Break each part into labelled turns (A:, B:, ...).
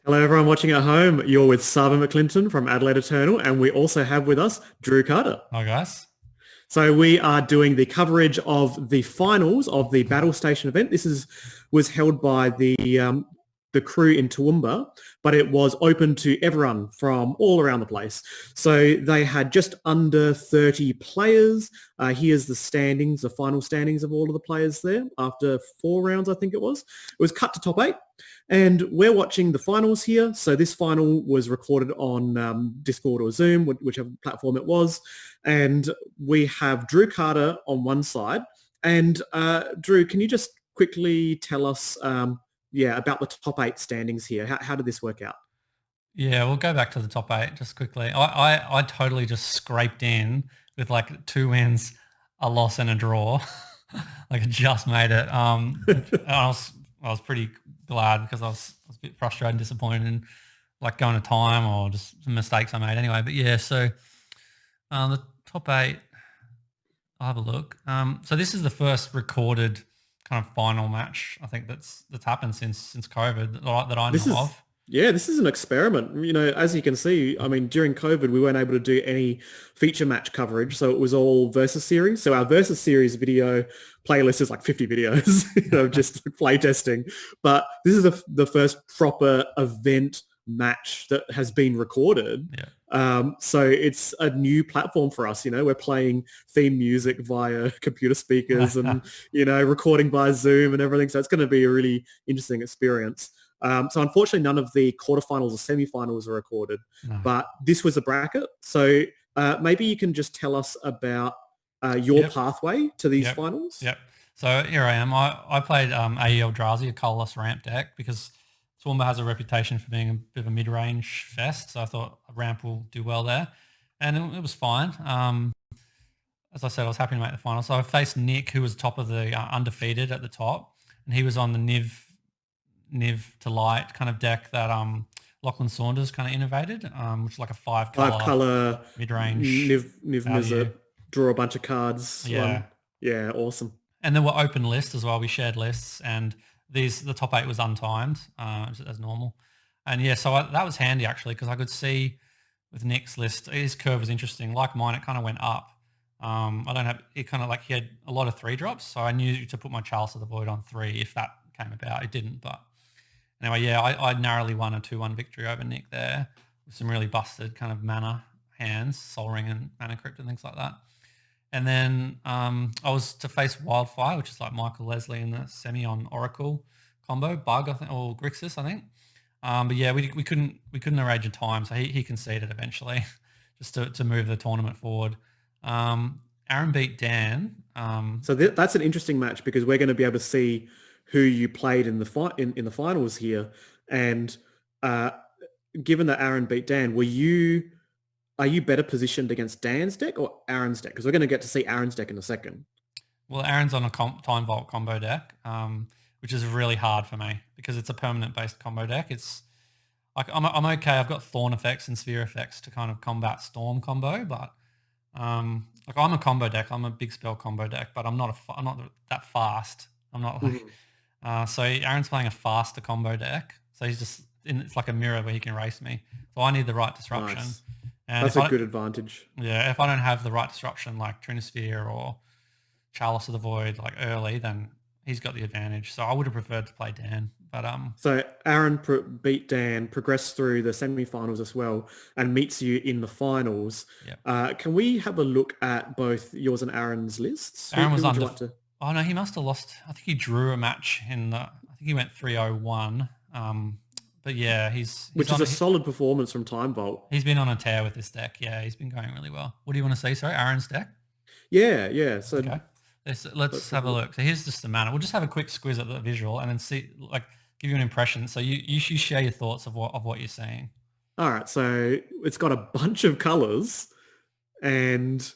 A: Hello, everyone watching at home. You're with Sarv McClinton from Adelaide Eternal, and we also have with us Drew Carter.
B: Hi guys.
A: So we are doing the coverage of the finals of the Battlestation event. Was held by the crew in Toowoomba, but it was open to everyone from all around the place. So they had just under 30 players. Here's the standings, the final standings of all of the players there after 4 rounds, I think it was. It was cut to top 8. And we're watching the finals here. So this final was recorded on Discord or Zoom, whichever platform it was. And we have Drew Carter on one side. And Drew, can you just quickly tell us about the top 8 standings here? How did this work out?
B: Yeah, we'll go back to the top 8 just quickly. I totally just scraped in with like 2 wins, a loss and a draw. Like I just made it. I was pretty glad because I was a bit frustrated and disappointed in like going to time or just some mistakes I made anyway. But yeah, so the top 8, I'll have a look. So this is the first recorded kind of final match I think that's happened since COVID that I know of.
A: Yeah, this is an experiment. You know, as you can see, I mean, during COVID, we weren't able to do any feature match coverage, so it was all versus series. So our versus series video playlist is like 50 videos, just play testing. But this is the first proper event match that has been recorded.
B: Yeah.
A: So it's a new platform for us. We're playing theme music via computer speakers and, recording by Zoom and everything. So it's going to be a really interesting experience. So unfortunately, none of the quarterfinals or semifinals are recorded, but this was a bracket. So maybe you can just tell us about your pathway to these finals.
B: Yep. So here I am. I played AEldrazi, a Colourles ramp deck, because Toowoomba has a reputation for being a bit of a mid-range fest. So I thought a ramp will do well there. And it was fine. As I said, I was happy to make the final. So I faced Nick, who was top of the undefeated at the top. And he was on the Niv to light kind of deck that Lachlan Saunders kind of innovated, which is like a five color mid-range
A: Niv Mizzet, draw a bunch of cards. Yeah, awesome.
B: And there were open lists as well. We shared lists, and the top 8 was untimed as normal. And yeah, so that was handy actually, because I could see with Nick's list, his curve was interesting. Like mine, it kind of went up. He had a lot of 3-drops, so I knew to put my Chalice of the Void on 3 if that came about. It didn't, but anyway, yeah, I narrowly won a 2-1 victory over Nick there with some really busted kind of mana hands, Soul Ring and Mana Crypt and things like that. And then I was to face Wildfire, which is like Michael Leslie in the semi on Oracle combo, Bug, I think, or Grixis, I think. But yeah, we couldn't arrange a time, so he conceded eventually just to move the tournament forward. Aaron beat Dan.
A: So that's an interesting match because we're going to be able to see who you played in the finals here. And given that Aaron beat Dan, are you better positioned against Dan's deck or Aaron's deck? Because we're going to get to see Aaron's deck in a second.
B: Well, Aaron's on a Time Vault combo deck, which is really hard for me because it's a permanent-based combo deck. It's like I'm okay. I've got Thorn effects and Sphere effects to kind of combat Storm combo, but I'm a combo deck. I'm a big spell combo deck, but I'm not that fast. I'm not like so Aaron's playing a faster combo deck, so it's like a mirror where he can race me. So I need the right disruption.
A: Nice.
B: And
A: that's a good advantage.
B: Yeah, if I don't have the right disruption like Trinisphere or Chalice of the Void like early, then he's got the advantage. So I would have preferred to play Dan. But
A: So Aaron beat Dan, progressed through the semi-finals as well, and meets you in the finals.
B: Yep.
A: Can we have a look at both yours and Aaron's lists?
B: Aaron was under. Oh no, he must have lost. I think he drew a match I think he went 3-0-1. But yeah,
A: which is a solid performance from Time Vault.
B: He's been on a tear with this deck. Yeah, he's been going really well. What do you want to say? Sorry, Aaron's deck?
A: Yeah. So
B: okay. Let's have a look. So here's just the mana. We'll just have a quick squiz at the visual and then give you an impression. So you should share your thoughts of what you're saying.
A: All right. So it's got a bunch of colors and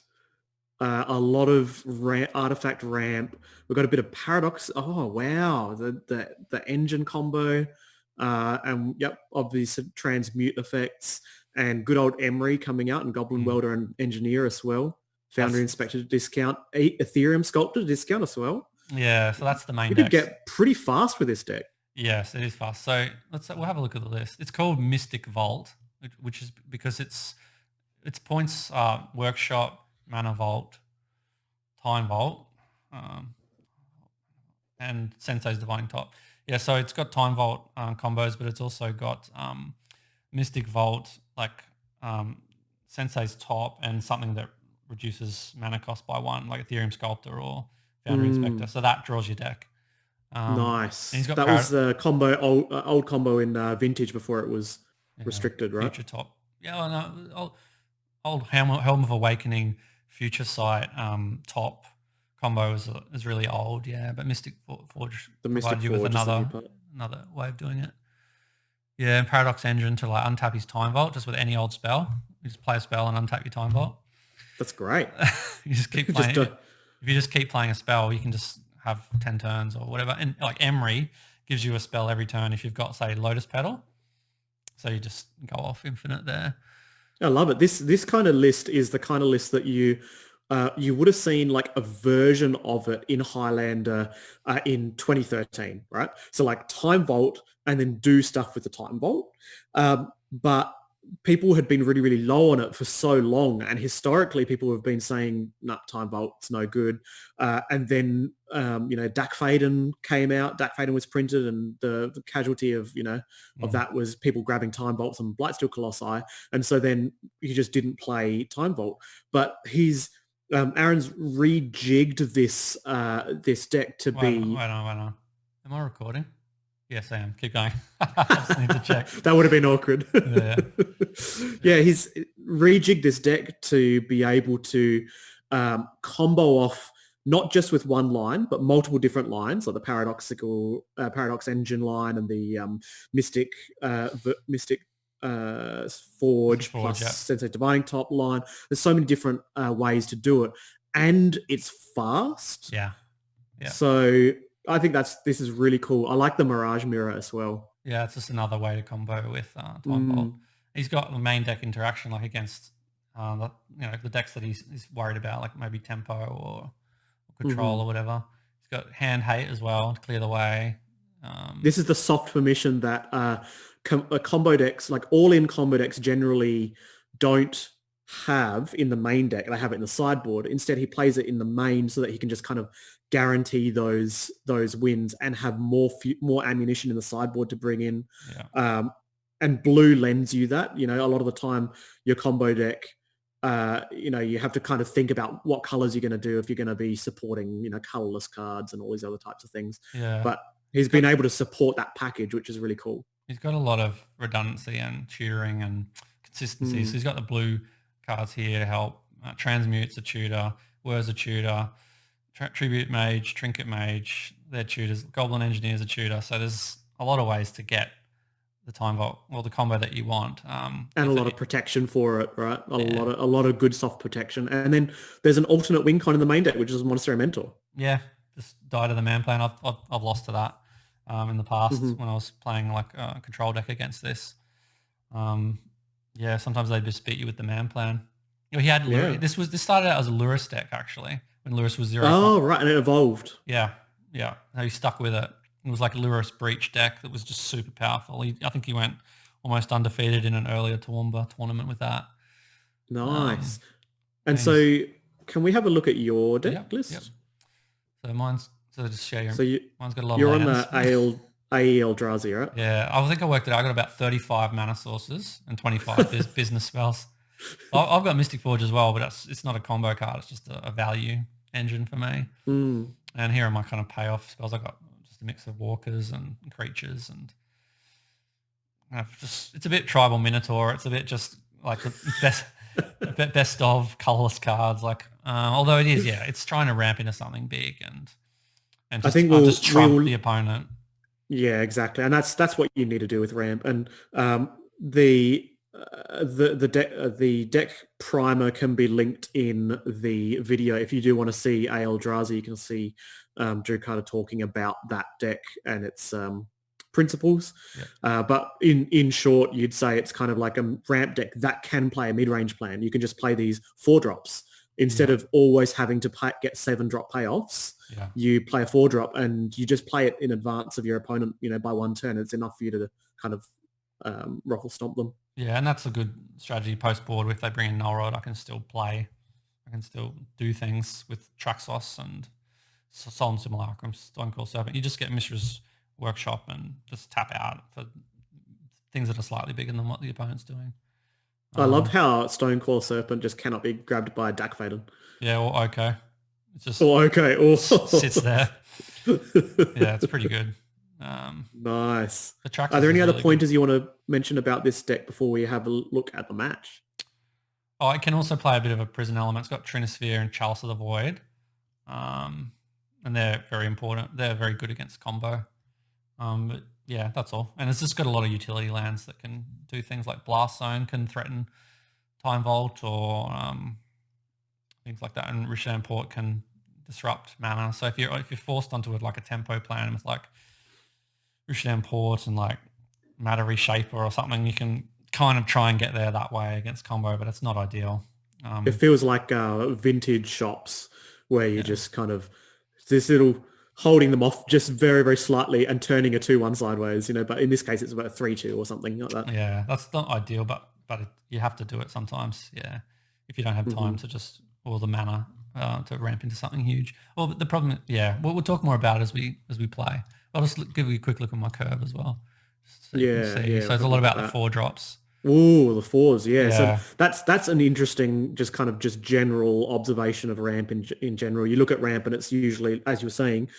A: a lot of artifact ramp. We've got a bit of paradox. Oh wow, the engine combo. And yep, obviously transmute effects and good old Emery coming out and Goblin Welder and Engineer as well. Foundry Inspector discount, Ethereum Sculptor discount as well.
B: Yeah, so that's the main
A: deck. You could get pretty fast with this deck.
B: Yes, it is fast. So we'll have a look at the list. It's called Mystic Vault, which is because its points are Workshop, Mana Vault, Time Vault, um, and Sensei's Divine Top. Yeah, so it's got Time Vault combos, but it's also got Mystic Vault, like Sensei's Top, and something that reduces mana cost by 1, like Ethereum Sculptor or Foundry Inspector. So that draws your deck.
A: Nice. That was the combo, old combo in Vintage before it was restricted, right?
B: Future Top. Yeah, well, no, old Helm of Awakening, Future Sight, Top combo is really old, yeah. But Mystic Forge provided you with another way of doing it. Yeah, and Paradox Engine to like untap his Time Vault just with any old spell. You just play a spell and untap your Time Vault.
A: That's great.
B: You just keep playing. If you just keep playing a spell, you can just have 10 turns or whatever. And like Emery gives you a spell every turn if you've got, say, Lotus Petal. So you just go off infinite there.
A: I love it. This kind of list is the kind of list that you would have seen like a version of it in Highlander in 2013, right? So like Time Vault and then do stuff with the Time Vault. But people had been really, really low on it for so long. And historically, people have been saying, nah, Time Vault's no good. And then, Dak Faden came out. Dak Faden was printed, and the casualty of, of that was people grabbing Time Vaults and Blightsteel Colossi. And so then he just didn't play Time Vault. But Aaron's rejigged this deck to be...
B: Wait on. Am I recording? Yes, I am. Keep going. I just need to check.
A: That would have been awkward.
B: Yeah.
A: Yeah, he's rejigged this deck to be able to combo off not just with one line, but multiple different lines, like the Paradox Engine line and the Mystic Forge plus Sensei Divining Top line. There's so many different ways to do it, and it's fast.
B: Yeah.
A: So I think this is really cool. I like the Mirage Mirror as well.
B: Yeah, it's just another way to combo with Time Vault. He's got the main deck interaction like against the decks that he's worried about, like maybe Tempo or Control or whatever. He's got Hand Hate as well to clear the way.
A: This is the soft permission that combo decks, like all-in combo decks, generally don't have in the main deck. They have it in the sideboard. Instead, he plays it in the main so that he can just kind of guarantee those wins and have more ammunition in the sideboard to bring in.
B: Yeah.
A: And blue lends you that. A lot of the time your combo deck, you have to kind of think about what colors you're going to do if you're going to be supporting, colorless cards and all these other types of things.
B: Yeah.
A: But he's been able to support that package, which is really cool.
B: He's got a lot of redundancy and tutoring and consistency. So he's got the blue cards here to help. Transmute's a tutor. Whir's a tutor. Tribute Mage, Trinket Mage, they're tutors. Goblin Engineer's a tutor. So there's a lot of ways to get the Time Vault or the combo that you want.
A: And a lot of protection for it, right? A lot of good soft protection. And then there's an alternate win con in the main deck, which is Monastery Mentor.
B: Yeah, just die to the man plan. I've lost to that in the past when I was playing like a control deck against this. Sometimes they just beat you with the man plan. He had this started out as a Lurrus deck actually. When Lurrus was 0.
A: Oh, right, and it evolved.
B: Yeah. He stuck with it. It was like a Lurrus Breach deck that was just super powerful. I think he went almost undefeated in an earlier Toowoomba tournament with that.
A: Nice. And so can we have a look at your deck list?
B: Yep. So mine's, just share your, mine's got a lot
A: you're
B: of
A: on the AEldrazi, right?
B: Yeah, I think I worked it out. I got about 35 mana sources and 25 business spells. I've got Mystic Forge as well, but it's not a combo card. It's just a value engine for me. And here are my kind of payoff spells. I got just a mix of walkers and creatures, and it's a bit tribal Minotaur. It's a bit just like the best of colorless cards. Like although it is, it's trying to ramp into something big and just, I think we'll just trump the opponent.
A: Yeah, exactly, and that's what you need to do with ramp. And the deck primer can be linked in the video. If you do want to see AEldrazi, you can see Drew Carter talking about that deck and its principles. But in short, you'd say it's kind of like a ramp deck that can play a mid-range plan. You can just play these 4-drops instead of always having to get 7-drop payoffs.
B: Yeah.
A: You play a 4-drop and you just play it in advance of your opponent, by one turn. It's enough for you to kind of ruffle stomp them.
B: Yeah, and that's a good strategy post-board. If they bring in Null Rod, I can still play. I can still do things with Traxos and Solemn Simulacrum, Stonecoil Serpent. You just get Mishra's Workshop and just tap out for things that are slightly bigger than what the opponent's doing.
A: I love how Stonecoil Serpent just cannot be grabbed by a Dak Faden.
B: Yeah, or okay. It's just sits there. Yeah, it's pretty good.
A: Nice. Are there any other pointers you want to mention about this deck before we have a look at the match?
B: Oh, it can also play a bit of a prison element. It's got Trinisphere and Chalice of the Void. And they're very important. They're very good against combo. But yeah, that's all. And it's just got a lot of utility lands that can do things like Blast Zone can threaten Time Vault or things like that. And Rishadan Port can disrupt mana. So if you're forced onto it like a tempo plan with like Rishadan Port and like Matter Reshaper or something, you can kind of try and get there that way against combo, but it's not ideal.
A: It feels like vintage shops where you just kind of this little holding them off just very, very slightly and turning a 2-1 sideways, but in this case it's about a 3-2 or something like that.
B: Yeah, that's not ideal, but you have to do it sometimes. Yeah, if you don't have time to just or the mana to ramp into something huge. Well, the problem, we'll talk more about it as we play. I'll just give you a quick look at my curve as well. So
A: yeah.
B: So it's a lot about the 4-drops.
A: Ooh, the 4s, yeah. So that's an interesting, just general observation of ramp in general. You look at ramp, and it's usually, as you were saying,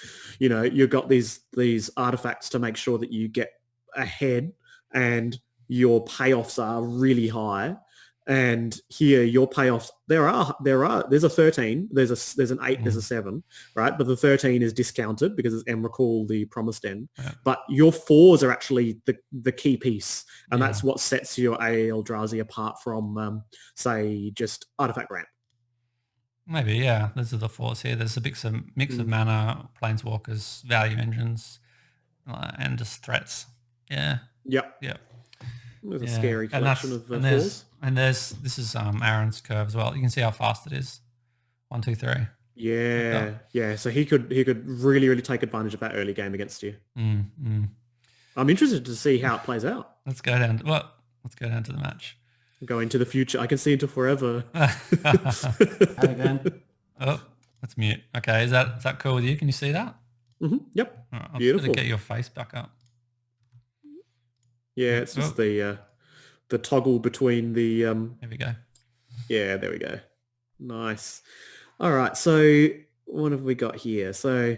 A: you've got these artifacts to make sure that you get ahead, and your payoffs are really high. And here, your payoffs there's a 13, there's an 8, there's a 7, right? But the 13 is discounted because it's Emrakul, the Promised End. Yeah. But your 4s are actually the key piece, and that's what sets your AEldrazi apart from, say, just artifact ramp.
B: Maybe, yeah. Those are the 4s here. There's a mix of mana, planeswalkers, value engines, and just threats. Yeah.
A: Yep. There's a scary collection of 4s.
B: And this is Aaron's curve as well. You can see how fast it is. 1, 2, 3.
A: Yeah. So he could really, really take advantage of that early game against you. I'm interested to see how it plays out.
B: Let's go down to the match.
A: Go into the future. I can see into forever.
C: Again.
B: Oh, let's mute. Okay, is that cool with you? Can you see that?
A: Mm-hmm. Yep.
B: All right, I'll
A: beautiful.
B: just get your face back up.
A: Yeah, it's just the toggle between the...
B: There we go.
A: Yeah, there we go. Nice. All right, so what have we got here? So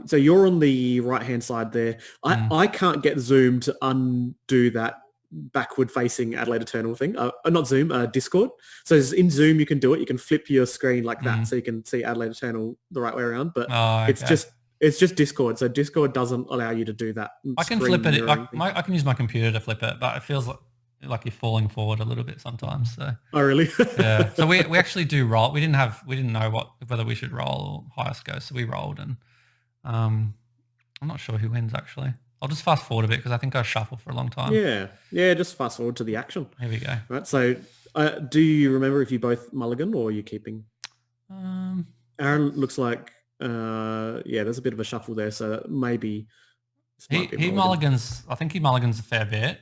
A: so you're on the right-hand side there. I can't get Zoom to undo that backward-facing Adelaide Eternal thing. Not Zoom, Discord. So in Zoom, you can do it. You can flip your screen like that so you can see Adelaide Eternal the right way around. But it's just Discord. So Discord doesn't allow you to do that.
B: I can flip it. I can use my computer to flip it, but it feels like you're falling forward a little bit sometimes. So.
A: Oh, really?
B: Yeah. So we actually do roll. We didn't know whether we should roll or highest go. So we rolled, and I'm not sure who wins actually. I'll just fast forward a bit because I think I shuffled for a long time.
A: Yeah. Just fast forward to the action.
B: Here we go.
A: Right. So do you remember if you both mulligan or are you keeping? Aaron looks like... there's a bit of a shuffle there, so maybe
B: he mulligans. I think he mulligans a fair bit,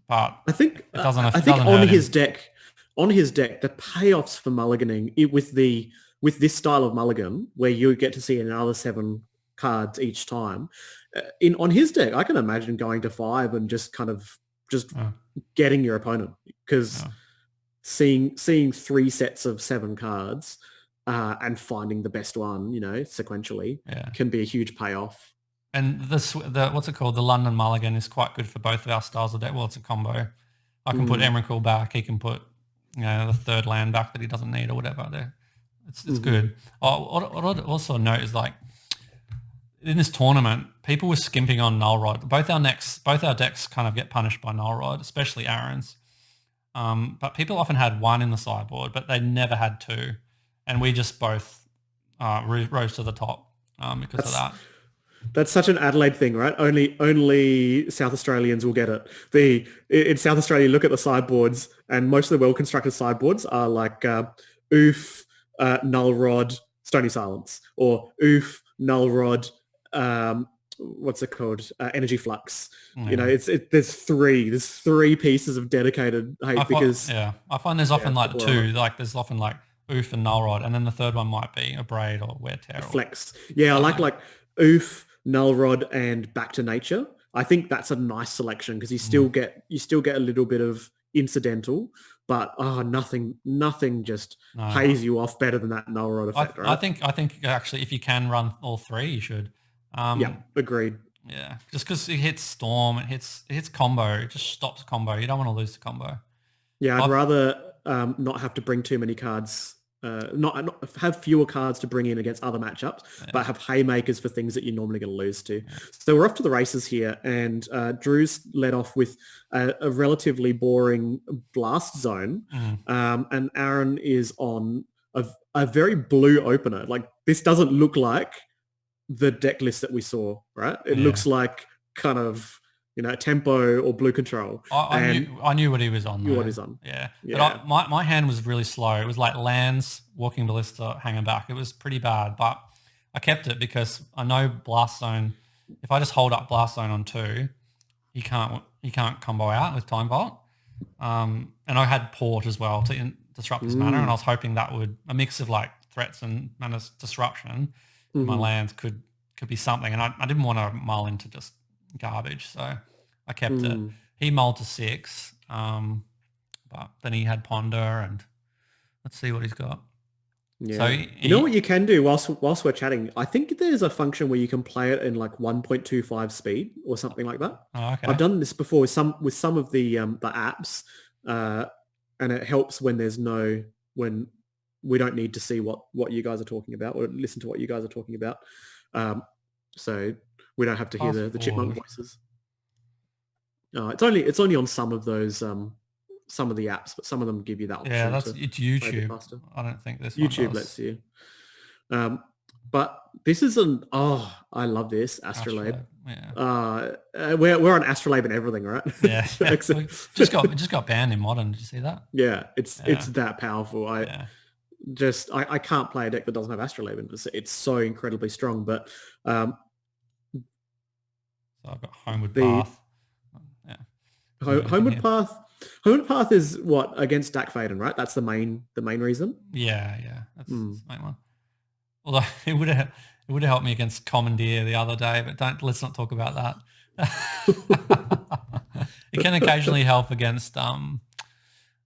B: but
A: I think
B: it doesn't.
A: I think on his deck, the payoffs for mulliganing with this style of mulligan, where you get to see another 7 cards each time, on his deck, I can imagine going to 5 and just getting your opponent, because seeing 3 sets of 7 cards. And finding the best one, sequentially, can be a huge payoff.
B: And the what's it called? The London Mulligan is quite good for both of our styles of deck. Well, it's a combo. I can put Emrakul back. He can put, the 3rd land back that he doesn't need or whatever. There, it's good. What I'd also note is like in this tournament, people were skimping on Null Rod. Both our decks kind of get punished by Null Rod, especially Aaron's. But people often had 1 in the sideboard, but they never had 2. And we just both rose to the top because of that.
A: That's such an Adelaide thing, right? Only South Australians will get it. In South Australia, you look at the sideboards, and most of the well-constructed sideboards are like Oof, Null Rod, Stony Silence, or oof, Null Rod, what's it called? Energy Flux. You know, there's three pieces of dedicated hate
B: I find there's often like two, like there's often like oof and null rod, and then the third one might be a braid or wear tear.
A: Flex. Yeah, I like oof, null rod, and back to nature. I think that's a nice selection because you still get a little bit of incidental, but nothing just pays you off better than that null rod effect.
B: I think actually if you can run all three, you should.
A: Yeah, agreed.
B: Yeah, just because it hits storm, it hits combo, it just stops combo. You don't want to lose the combo.
A: Yeah, I'd rather not have to bring too many cards, not have fewer cards to bring in against other matchups, but have haymakers for things that you're normally going to lose to. Yeah. So we're off to the races here, and Drew's led off with a relatively boring blast zone, and Aaron is on a very blue opener. Like, this doesn't look like the deck list that we saw, right? It looks like kind of, you know, tempo or blue control.
B: I knew what he was on.
A: Knew what he's on.
B: Yeah. But my hand was really slow. It was like lands, walking ballista, hanging back. It was pretty bad, but I kept it because I know blast zone. If I just hold up blast zone on 2, he can't combo out with time vault. And I had port as well to disrupt his mana, and I was hoping that would a mix of like threats and mana disruption. My lands could be something, and I didn't want to mull into just garbage, so I kept it. He mulled to 6, but then he had ponder, and let's see what he's got.
A: Yeah. So you know what you can do whilst we're chatting? I think there's a function where you can play it in like 1.25 speed or something like that.
B: Oh, okay.
A: I've done this before with some of the apps, and it helps when when we don't need to see what you guys are talking about or listen to what you guys are talking about. So we don't have to hear the chipmunk voices. It's only on some of those, some of the apps, but some of them give you that option.
B: Yeah, it's YouTube. I don't think this
A: YouTube lets you. But this is I love this Astrolabe.
B: Yeah.
A: We're on Astrolabe and everything, right?
B: Yeah. just got banned in Modern. Did you see that?
A: Yeah, it's that powerful. I can't play a deck that doesn't have Astrolabe in it. It's so incredibly strong. But
B: so I've got Homeward Path. Yeah.
A: Homeward Path. Homeward Path is what against Dak Faden, right? That's the main reason.
B: Yeah. That's the main one. Although it would have helped me against Commandeer the other day, but let's not talk about that. It can occasionally help against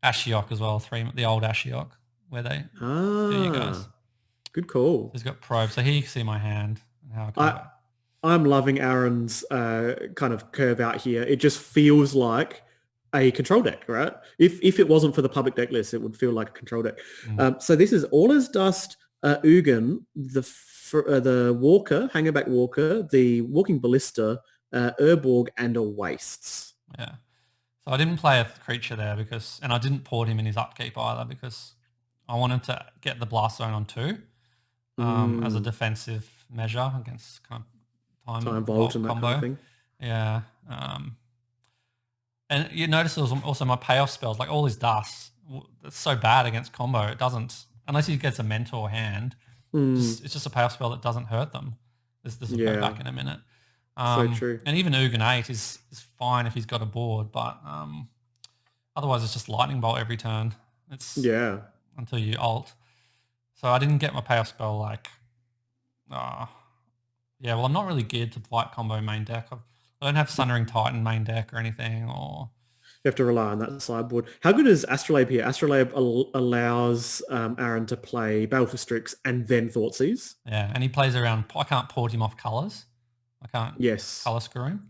B: Ashiok as well. The old Ashiok. Where they there you guys.
A: Good call.
B: He's got probe, so he can see my hand and how
A: I'm loving Aaron's kind of curve out here. It just feels like a control deck, right? If it wasn't for the public deck list, it would feel like a control deck. So this is All Is Dust, Ugin, the Walker, Hangerback Walker, the Walking Ballista, Urborg, and a Wastes.
B: Yeah. So I didn't play a creature there and I didn't port him in his upkeep either because I wanted to get the blast zone on 2 as a defensive measure against kind of time vault and that combo. Kind of thing. Yeah. And you notice also my payoff spells, like All His Dust, it's so bad against combo. It doesn't, unless he gets a mentor hand, it's just a payoff spell that doesn't hurt them. This will go back in a minute.
A: So true.
B: And even Ugin 8 is fine if he's got a board, but otherwise it's just Lightning Bolt every turn. Until you ult. So I didn't get my payoff spell well, I'm not really geared to white combo main deck. I don't have Sundering Titan main deck or anything, or
A: you have to rely on that sideboard. How good is Astrolabe here? Astrolabe allows Aaron to play Battle for Strix and then Thoughtseize.
B: Yeah, and he plays around. I can't port him off colours. I can't colour screw him.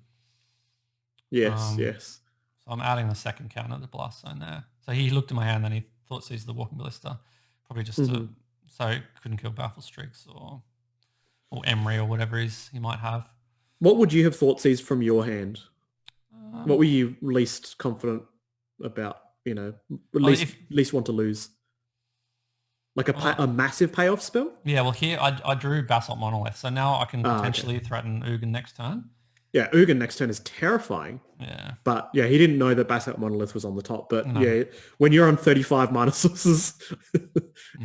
B: Yes. So I'm adding the second counter to the blast zone there. So he looked at my hand, then he Thoughtseize the Walking Ballista, probably just so it couldn't kill Battle Strix or Emery or whatever he might have.
A: What would you have Thoughtseized from your hand? What were you least confident about? You know, least want to lose. Like a massive payoff spell?
B: Yeah, well here I drew Basalt Monolith, so now I can potentially threaten Ugin next turn.
A: Yeah, Ugin next turn is terrifying.
B: Yeah.
A: But yeah, he didn't know that Basalt Monolith was on the top. But
B: No.
A: yeah, when you're on 35 mana sources,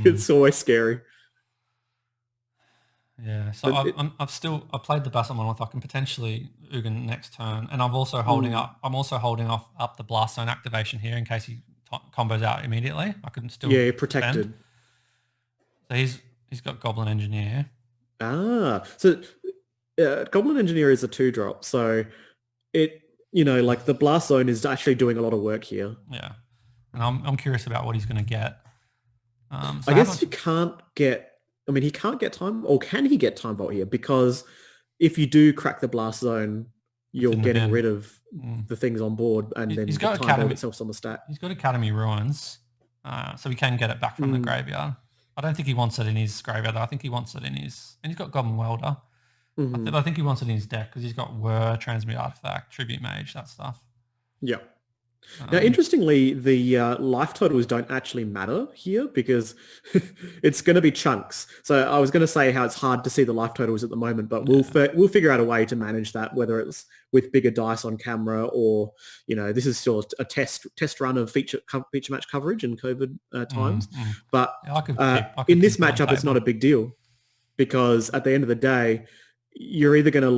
A: it's always scary.
B: Yeah, so I've played the Basalt Monolith. I can potentially Ugin next turn, and I'm also holding up the Blast Zone activation here in case he combos out immediately. I can still
A: protected.
B: defend. So he's got Goblin Engineer.
A: So Goblin Engineer is a 2-drop, so it like the Blast Zone is actually doing a lot of work here.
B: Yeah, and I'm curious about what he's going to get.
A: I guess you can't get. I mean, he can't get time, or can he get Time Vault here? Because if you do crack the Blast Zone, you're getting rid of the things on board, and then
B: he's got
A: the Time Vault itself's on the stack.
B: He's got Academy Ruins, so he can get it back from the graveyard. I don't think he wants it in his graveyard, though. I think he wants it in his... And he's got Goblin Welder. I think he wants it in his deck because he's got Whir, Transmute Artifact, Tribute Mage, that stuff.
A: Yeah. Now, interestingly, the life totals don't actually matter here because it's going to be chunks. So I was going to say how it's hard to see the life totals at the moment, but we'll figure out a way to manage that, whether it's with bigger dice on camera or, this is still a test run of feature match coverage in COVID times. But in this matchup, it's not a big deal because at the end of the day, you're either going to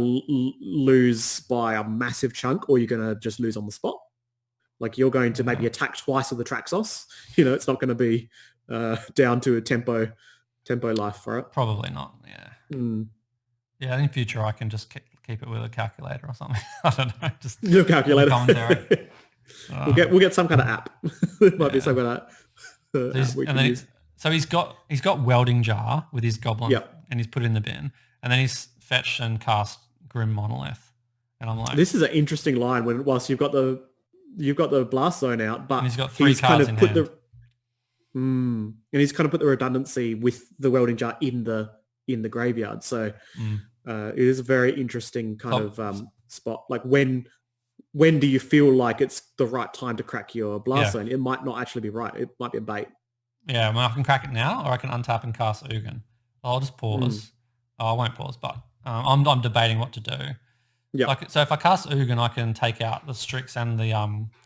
A: lose by a massive chunk or you're going to just lose on the spot. Like you're going to maybe attack twice with the Traxos. It's not going to be down to a tempo life for it.
B: Probably not. Yeah. Yeah. In future, I can just keep it with a calculator or something. I don't know. Just
A: your calculator.
B: Commentary.
A: We'll get some kind of app. It might be some kind of app we can use.
B: So he's got Welding Jar with his Goblin, and he's put it in the bin, and then he's fetched and cast Grim Monolith, and I'm like,
A: this is an interesting line. Whilst you've got the Blast Zone out, but
B: he's got 3 cards in hand.
A: And he's kind of put the redundancy with the Welding Jar in the graveyard. So it is a very interesting kind of spot. Like when do you feel like it's the right time to crack your Blast Zone? It might not actually be right. It might be a bait.
B: Yeah, I can crack it now, or I can untap and cast Ugin. I'll just pause. Oh, I won't pause, but I'm debating what to do. Yeah. So if I cast Ugin, I can take out the Strix and the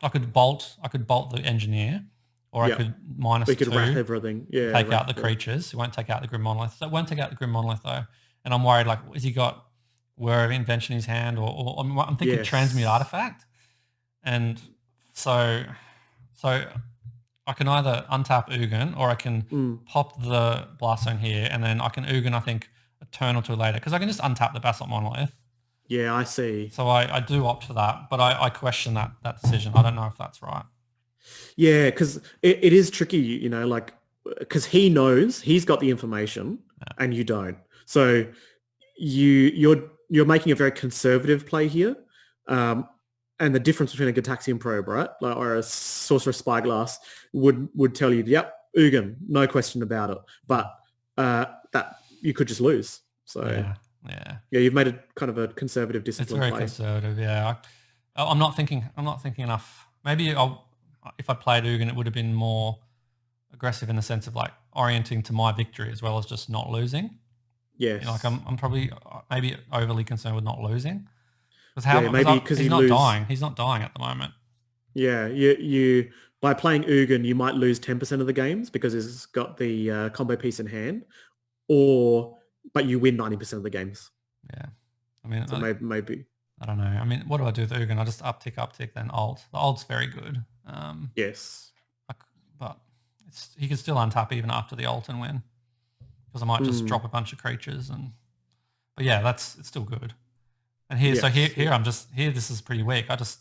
B: I could bolt the Engineer, or I could minus 2.
A: We could wrap everything. Yeah.
B: Take out the creatures. It won't take out the Grim Monolith. So it won't take out the Grim Monolith though. And I'm worried, like, has he got Whir of Invention in his hand, or I'm thinking Transmute Artifact, and so I can either untap Ugin or I can pop the Blast Zone here, and then I can Ugin, I think, a turn or two later, because I can just untap the Basalt Monolith.
A: Yeah, I see.
B: So I do opt for that, but I question that decision. I don't know if that's right.
A: Yeah, because it is tricky, because he knows, he's got the information and you don't. So you're making a very conservative play here. And the difference between a Gitaxian Probe, right, or a Sorcerer's Spyglass would tell you, yep, Ugin, no question about it. But that you could just lose. So yeah, you've made it kind of a conservative discipline.
B: It's very conservative. Yeah, I'm not thinking enough. Maybe if I played Ugin, it would have been more aggressive in the sense of like orienting to my victory as well as just not losing.
A: Yes.
B: I'm probably maybe overly concerned with not losing.
A: Because
B: he's not dying. He's not dying at the moment.
A: Yeah, you by playing Ugin, you might lose 10% of the games because he's got the combo piece in hand, but you win 90% of the games.
B: Yeah, I mean,
A: so maybe.
B: I don't know. I mean, what do I do with Ugin? I just uptick, then alt. The alt's very good.
A: Yes,
B: but he can still untap even after the alt and win, because I might just drop a bunch of creatures But yeah, it's still good. And here, this is pretty weak. I just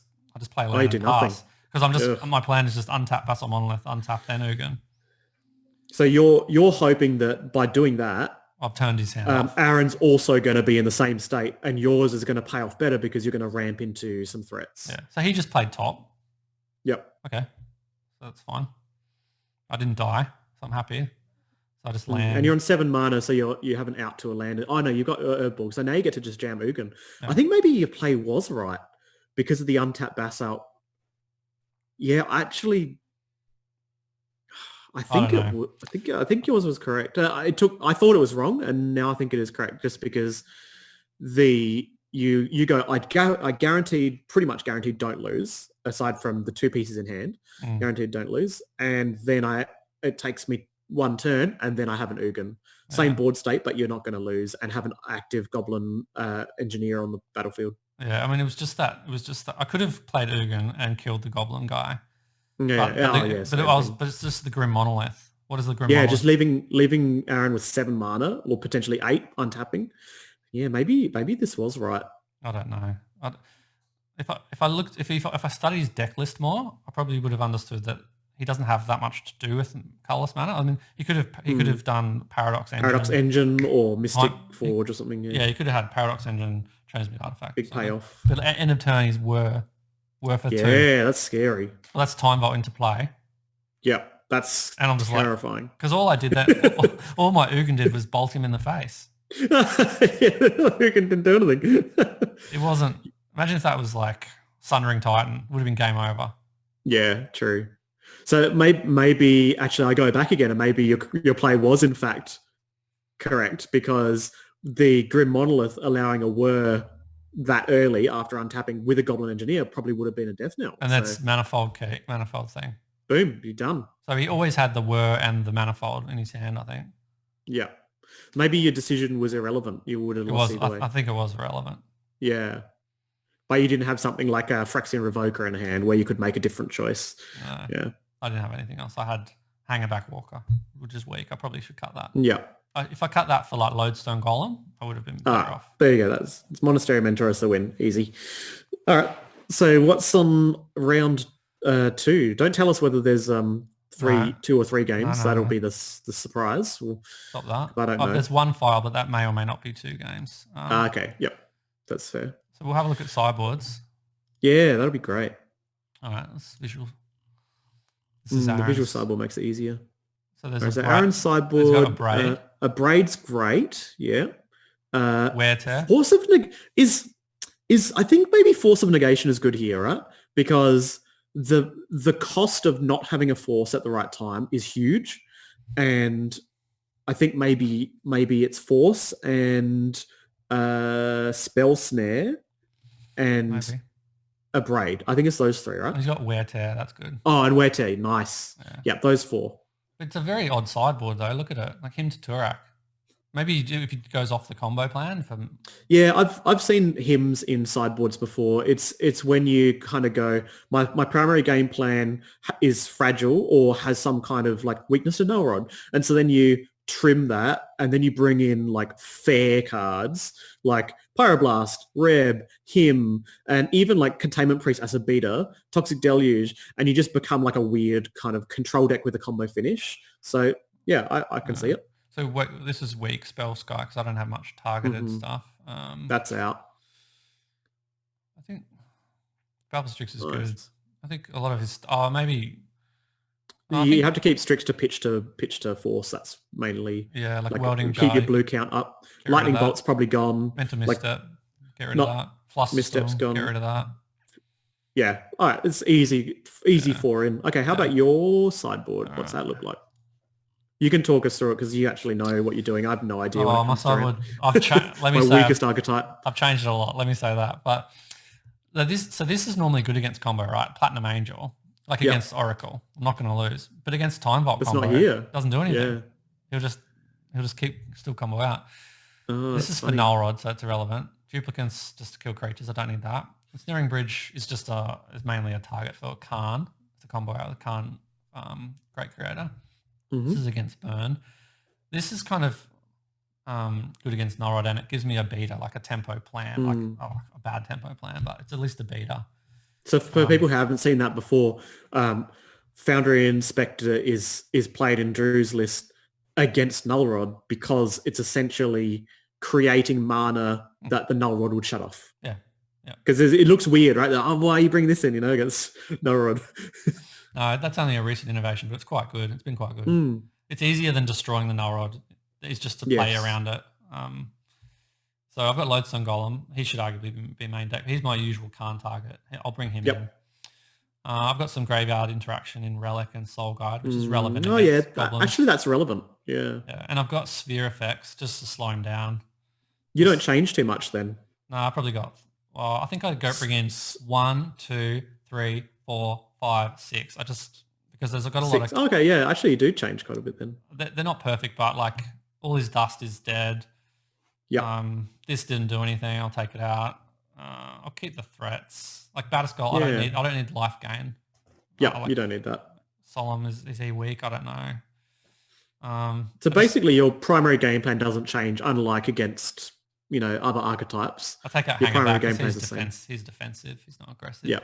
B: play Learn and Pass because my plan is just untap Basalt Monolith, untap then Ugin.
A: So you're hoping that by doing that,
B: I've turned his hand off.
A: Aaron's also going to be in the same state, and yours is going to pay off better because you're going to ramp into some threats.
B: Yeah. So he just played top.
A: Yep.
B: Okay. So that's fine. I didn't die, so I'm happy. So I just land.
A: And you're on 7 mana, so you have an out to a land. Oh no, you've got Urborg, so now you get to just jam Ugin. Yeah. I think maybe your play was right because of the untapped Basalt. Yeah, actually, I think yours was correct. I thought it was wrong, and now I think it is correct, just because you go, I pretty much guaranteed don't lose, aside from the 2 pieces in hand, guaranteed don't lose. And then it takes me 1 turn and then I have an Ugin. Same board state, but you're not going to lose and have an active Goblin Engineer on the battlefield.
B: Yeah, I mean, it was just that. I could have played Ugin and killed the Goblin guy.
A: Yeah,
B: but it's just the Grim Monolith. What is the Grim Monolith?
A: Yeah, just leaving Aaron with 7 mana or potentially 8 untapping. Yeah, maybe this was right.
B: I don't know. If I studied his deck list more, I probably would have understood that he doesn't have that much to do with Colourless Mana. I mean, he could have done Paradox
A: Engine or Mystic Forge or something.
B: Yeah, he could have had Paradox Engine, Transmute Artifact.
A: Big payoff.
B: But at end of turn, he's worth a 2.
A: Yeah, that's scary.
B: Well, that's Time Vault into play.
A: Yeah, that's
B: and I'm just
A: terrifying.
B: Because all I did all my Ugin did was bolt him in the face.
A: Ugin didn't do anything.
B: It wasn't. Imagine if that was like Sundering Titan. Would have been game over.
A: Yeah, true. So maybe actually I go back again and maybe your play was in fact correct, because the Grim Monolith allowing a whir that early after untapping with a Goblin Engineer probably would have been a death knell.
B: And that's manifold thing.
A: Boom, you're done.
B: So he always had the whir and the manifold in his hand, I think.
A: Yeah. Maybe your decision was irrelevant. You would have lost either way.
B: I think it was irrelevant.
A: Yeah. But you didn't have something like a Phyrexian Revoker in hand where you could make a different choice.
B: No.
A: Yeah.
B: I didn't have anything else. I had Hangerback Walker, which is weak. I probably should cut that.
A: Yeah.
B: If I cut that for like Lodestone Golem, I would have been better off.
A: There you go. It's Monastery Mentor as the win. Easy. All right. So what's on round 2? Don't tell us whether there's 2 or 3 games. That'll be the surprise.
B: Stop that.
A: I don't know.
B: There's 1 file, but that may or may not be 2 games.
A: Okay. Yep. That's fair.
B: So we'll have a look at sideboards.
A: Yeah, that'll be great.
B: All right. Let's visual.
A: The visual sideboard makes it easier.
B: So there's
A: Aaron's sideboard.
B: Got a braid.
A: A braid's great. Yeah.
B: Wear Tear.
A: Force of is I think maybe Force of Negation is good here, right? Because the cost of not having a force at the right time is huge, and I think maybe it's Force and Spell Snare and
B: Maybe.
A: a braid. I think it's those 3, right?
B: He's got Wear Tear. That's good.
A: Oh, and Wear Tear. Nice. Yeah, those 4.
B: It's a very odd sideboard, though. Look at it. Like him to Turak. Maybe if he goes off the combo plan.
A: Yeah, I've seen hymns in sideboards before. It's when you kind of go, my primary game plan is fragile or has some kind of like weakness to Null Rod. And so then you trim that and then you bring in like fair cards like Pyroblast, Reb, Hymn, and even like Containment Priest as a beta, Toxic Deluge, and you just become like a weird kind of control deck with a combo finish. So yeah, I can see it.
B: So this is weak Spell Sky because I don't have much targeted stuff.
A: That's out.
B: I think Battlestation is good. I think a lot of his maybe
A: you have to keep Strix to pitch to Force. That's mainly
B: like Welding.
A: Keep your blue count up. Lightning Bolt's probably gone.
B: Mental Misstep. Get rid of that.
A: Misstep's gone.
B: Get rid of that.
A: Yeah. All right. It's easy 4 in. Okay. How about your sideboard? What's that look like? You can talk us through it because you actually know what you're doing. I have no idea.
B: Oh, my sideboard.
A: My weakest archetype.
B: I've changed it a lot. Let me say that. But this is normally good against combo, right? Platinum Angel, like against Oracle. I'm not going to lose. But against Time Vault combo,
A: not here.
B: Doesn't do anything. Yeah. He'll just still combo out. This is funny. For Null Rod, so it's irrelevant. Duplicants just to kill creatures. I don't need that. Ensnaring Bridge is just is mainly a target for Karn. It's a combo out of the Karn Great Creator. This is against Burn. This is kind of good against Null Rod, and it gives me a beater, like a tempo plan, like a bad tempo plan, but it's at least a beater.
A: So for people who haven't seen that before, Foundry Inspector is played in Drew's list against Null Rod because it's essentially creating mana that the Null Rod would shut off.
B: Yeah.
A: Because it looks weird, right? Why are you bringing this in, against Null Rod?
B: No, that's only a recent innovation, but it's quite good. It's been quite good. It's easier than destroying the Null Rod. It's just to play around it. So I've got Lodestone Golem. He should arguably be main deck. He's my usual Karn target. I'll bring him in. I've got some graveyard interaction in Relic and Soul Guide, which is relevant.
A: Oh yeah, actually that's relevant. Yeah.
B: And I've got Sphere Effects just to slow him down.
A: You don't change too much then.
B: No, I probably got. Well, I think I'd go bring in 1, 2, 3, 4, 5, 6. I just because there's got a lot of.
A: Okay, yeah. Actually, you do change quite a bit then.
B: They're not perfect, but like all his dust is dead.
A: Yeah.
B: This didn't do anything. I'll take it out. I'll keep the threats. Like Batterskull,
A: Yeah.
B: I don't need life gain.
A: Yeah, you don't need that.
B: Solemn, is he weak? I don't know.
A: So basically, your primary game plan doesn't change, unlike against other archetypes.
B: I take out
A: your
B: Hanger back.
A: He's
B: defensive. He's not aggressive.
A: Yeah.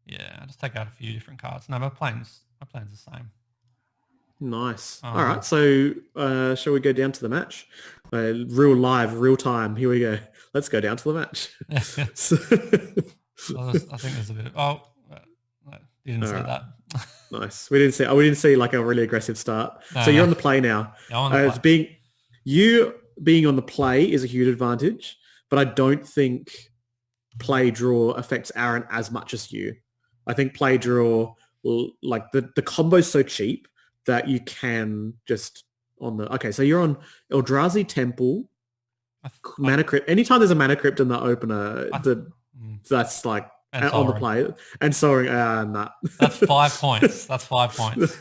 B: Yeah, I just take out a few different cards. No, my plan's the same.
A: Nice. All right. So shall we go down to the match? Real live, real time. Here we go. Let's go down to the match.
B: I think there's a bit of... you didn't say that.
A: Nice. We didn't see like a really aggressive start.
B: No,
A: so you're on the play now.
B: Yeah, I'm on the play.
A: Being on the play is a huge advantage, but I don't think play draw affects Aaron as much as you. I think play draw, like the combo's so cheap that you can just on the... Okay, so you're on Eldrazi Temple, Mana Crypt. Anytime there's a Mana Crypt in the opener, that's like on the play. And Soaring, nah.
B: That's 5 points. That's 5 points.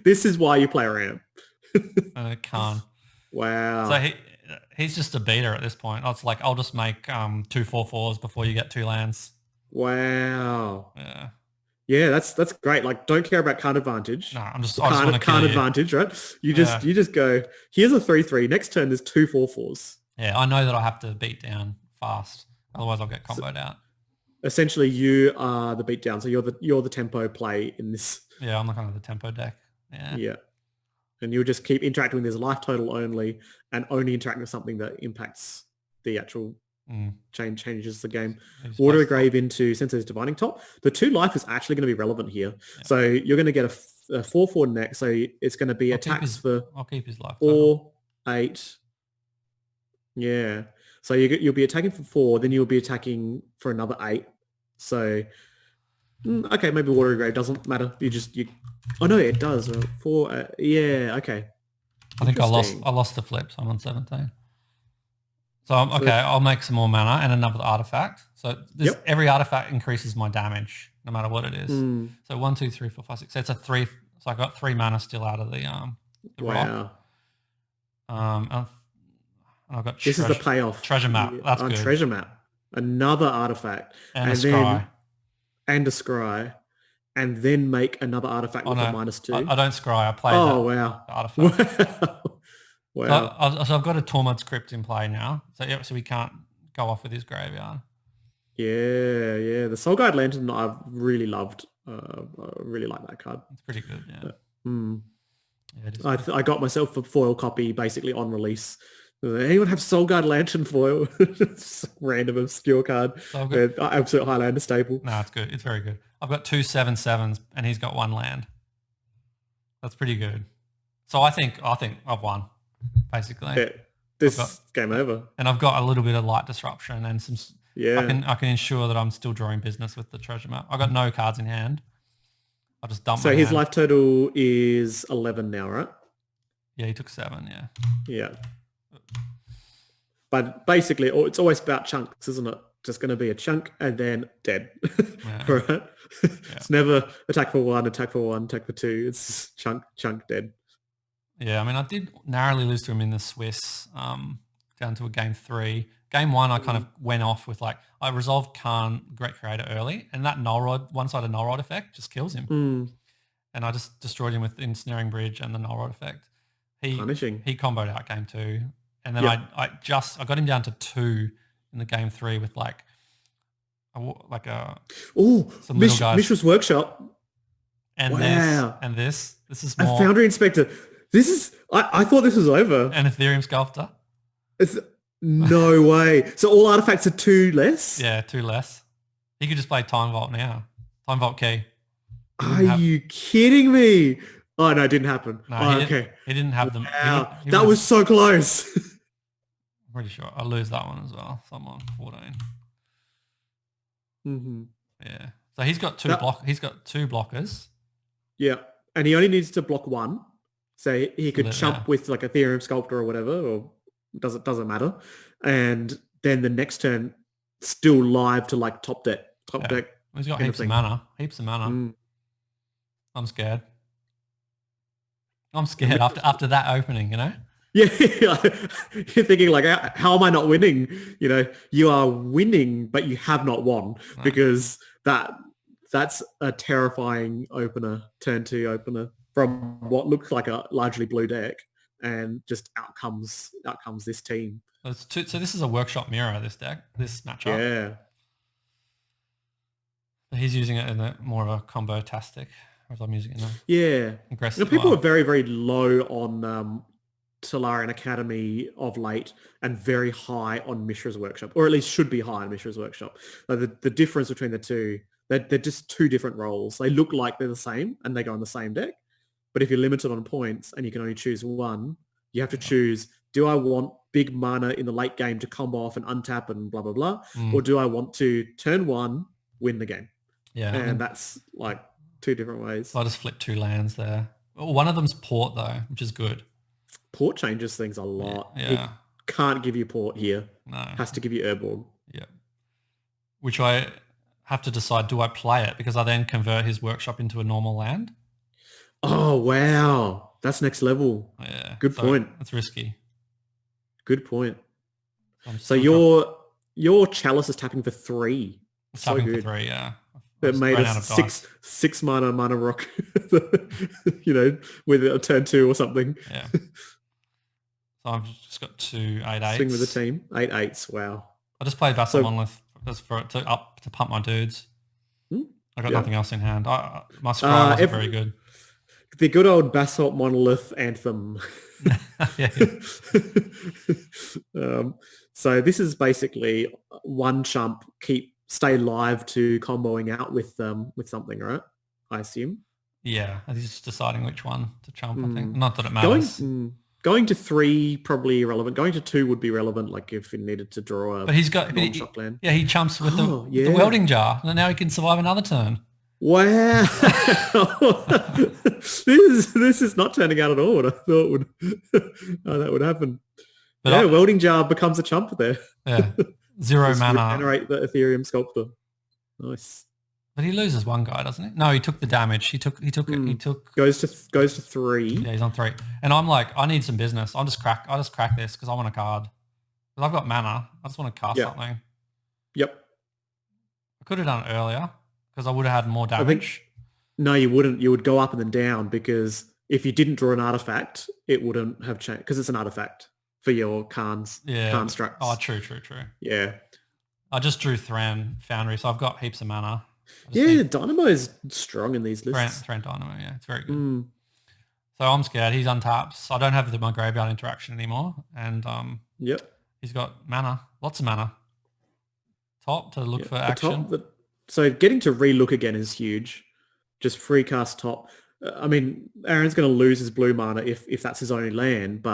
A: This is why you play around.
B: Khan.
A: Wow.
B: So he's just a beater at this point. It's like, I'll just make 2 4/4s before you get 2 lands.
A: Wow.
B: Yeah.
A: Yeah, that's great. Like, don't care about card advantage.
B: No, I just want to
A: card advantage, right? You just go, here's a 3/3. Next turn, there's 2 4/4s.
B: Yeah, I know that I have to beat down fast. Otherwise, I'll get comboed out.
A: Essentially, you are the beatdown. So you're the tempo play in this.
B: Yeah, I'm the kind of the tempo deck. Yeah.
A: Yeah. And you'll just keep interacting with this life total only and only interacting with something that impacts the actual changes the game. Water Grave into Sensei's Divining Top. The 2 life is actually going to be relevant here. Yeah. So you're going to get a 4/4 next. So it's going to be attacks for...
B: I'll keep his life.
A: 4, 8. Yeah. So you'll be attacking for 4, then you'll be attacking for another 8. So, okay, maybe Water Grave doesn't matter. Oh no, it does. 4, yeah, okay.
B: I think I lost the flip, so I'm on 17. So I'll make some more mana and another artifact. So every artifact increases my damage, no matter what it is. So 1, 2, 3, 4, 5, 6. So it's a 3. So I got 3 mana still out of the
A: wow.
B: rock. I've got
A: this is the payoff.
B: Treasure map. That's good.
A: Treasure map. Another artifact.
B: And a scry.
A: And a scry. And then make another artifact with a -2.
B: I don't scry. I play
A: wow.
B: the artifact.
A: Wow.
B: So I've got a Tormod's Crypt in play now. So we can't go off with his graveyard.
A: Yeah. The Soul Guide Lantern I've really loved. I really like that card.
B: It's pretty good, yeah.
A: Yeah, it is. I got myself a foil copy basically on release. Anyone have Soul Guard Lantern foil? Just random obscure card. Absolute Highlander staple.
B: No, it's good. It's very good. I've got 2 7/7s and he's got 1 land. That's pretty good. So I think I've won, basically.
A: Yeah, this game over.
B: And I've got a little bit of light disruption and some...
A: Yeah.
B: I can ensure that I'm still drawing business with the treasure map. I've got no cards in hand. I'll just dump
A: So his life total is 11 now, right?
B: Yeah, he took 7, yeah.
A: Yeah. But basically, it's always about chunks, isn't it? Just going to be a chunk and then dead.
B: Yeah.
A: Right? Yeah. It's never attack for 1, attack for 1, attack for 2. It's just chunk, dead.
B: Yeah, I mean, I did narrowly lose to him in the Swiss, down to a game 3. Game 1, I kind of went off with I resolved Khan, Great Creator early, and that Null Rod, one-sided Null Rod effect just kills him. And I just destroyed him with Ensnaring Bridge and the Null Rod effect.
A: Punishing.
B: He comboed out game 2. And then I got him down to 2 in the game 3 with some little guys.
A: Mishra's Workshop.
B: And this is more.
A: A Foundry Inspector. This is, I thought this was over.
B: An Ethereum Sculptor.
A: No way. So all artifacts are 2 less?
B: Yeah, 2 less. He could just play Time Vault now. Time Vault Key.
A: Are you kidding me? Oh, no, it didn't happen.
B: No, he didn't have them.
A: Wow. That was so close.
B: I'm pretty sure I'll lose that one as well. So I'm on 14.
A: Mm-hmm.
B: Yeah. So he's got 2 blockers.
A: Yeah. And he only needs to block 1. So he could chump with Ethereum Sculptor or whatever, or doesn't matter. And then the next turn still live to like top deck.
B: He's got heaps of mana. I'm scared. After that opening,
A: Yeah, you're thinking like, how am I not winning? You are winning, but you have not won because that's a terrifying opener, turn 2 opener from what looks like a largely blue deck, and just out comes this team.
B: So this is a workshop mirror, this deck, this matchup.
A: Yeah.
B: He's using it in more of a combo-tastic, whereas I'm using it in aggressive.
A: People are very, very low on Solarian Academy of late and very high on Mishra's Workshop, or at least should be high on Mishra's Workshop. The difference between the two, they're just two different roles. They look like they're the same and they go in the same deck. But if you're limited on points and you can only choose one, you have to choose, do I want big mana in the late game to combo off and untap and blah, blah, blah? Or do I want to turn 1, win the game?
B: Yeah.
A: And that's like two different ways.
B: I just flipped 2 lands there. One of them's Port though, which is good.
A: Port changes things a lot.
B: Yeah.
A: It can't give you Port here.
B: No.
A: Has to give you Urborg.
B: Yeah. Which I have to decide, do I play it? Because I then convert his workshop into a normal land.
A: Oh, wow. That's next level.
B: Yeah.
A: Good point.
B: That's risky.
A: Good point. So your Chalice is tapping for 3.
B: It's tapping for 3, yeah.
A: It made a 6 mana rock, with a turn 2 or something.
B: Yeah. So I've just got 2 8/8s.
A: Swing with the team. 8/8s. Wow.
B: I just played Basalt Monolith just to pump my dudes. I got nothing else in hand. My scry wasn't very good.
A: The good old Basalt Monolith anthem. So this is basically one chump, stay live to comboing out with something, right? I assume.
B: Yeah, he's just deciding which one to chump. I think not that it matters.
A: Going to 3 probably irrelevant. Going to 2 would be relevant, like if he needed to draw a.
B: But he's got land. Yeah, he chumps with the welding jar, and now he can survive another turn.
A: Wow, this is not turning out at all what I thought that would happen. But welding jar becomes a chump there.
B: Yeah, 0 mana.
A: Generate the Ethereum Sculptor. Nice.
B: But he loses one guy, doesn't he? No, he took the damage. He took
A: goes to 3.
B: Yeah, he's on 3. And I'm like, I need some business. I'll just crack this because I want a card. Because I've got mana. I just want to cast something.
A: Yep.
B: I could have done it earlier because I would have had more damage.
A: No, you wouldn't. You would go up and then down because if you didn't draw an artifact, it wouldn't have changed because it's an artifact for your Karn's constructs.
B: Oh, true.
A: Yeah.
B: I just drew Thran Foundry, so I've got heaps of mana.
A: Yeah, Dynamo is strong in these lists.
B: Thran Dynamo, yeah, it's very good. So I'm scared. He's untapped. So I don't have my graveyard interaction anymore. And he's got mana, lots of mana. Top to look for action.
A: So getting to relook again is huge. Just free cast top. I mean, Aaron's going to lose his blue mana if that's his only land,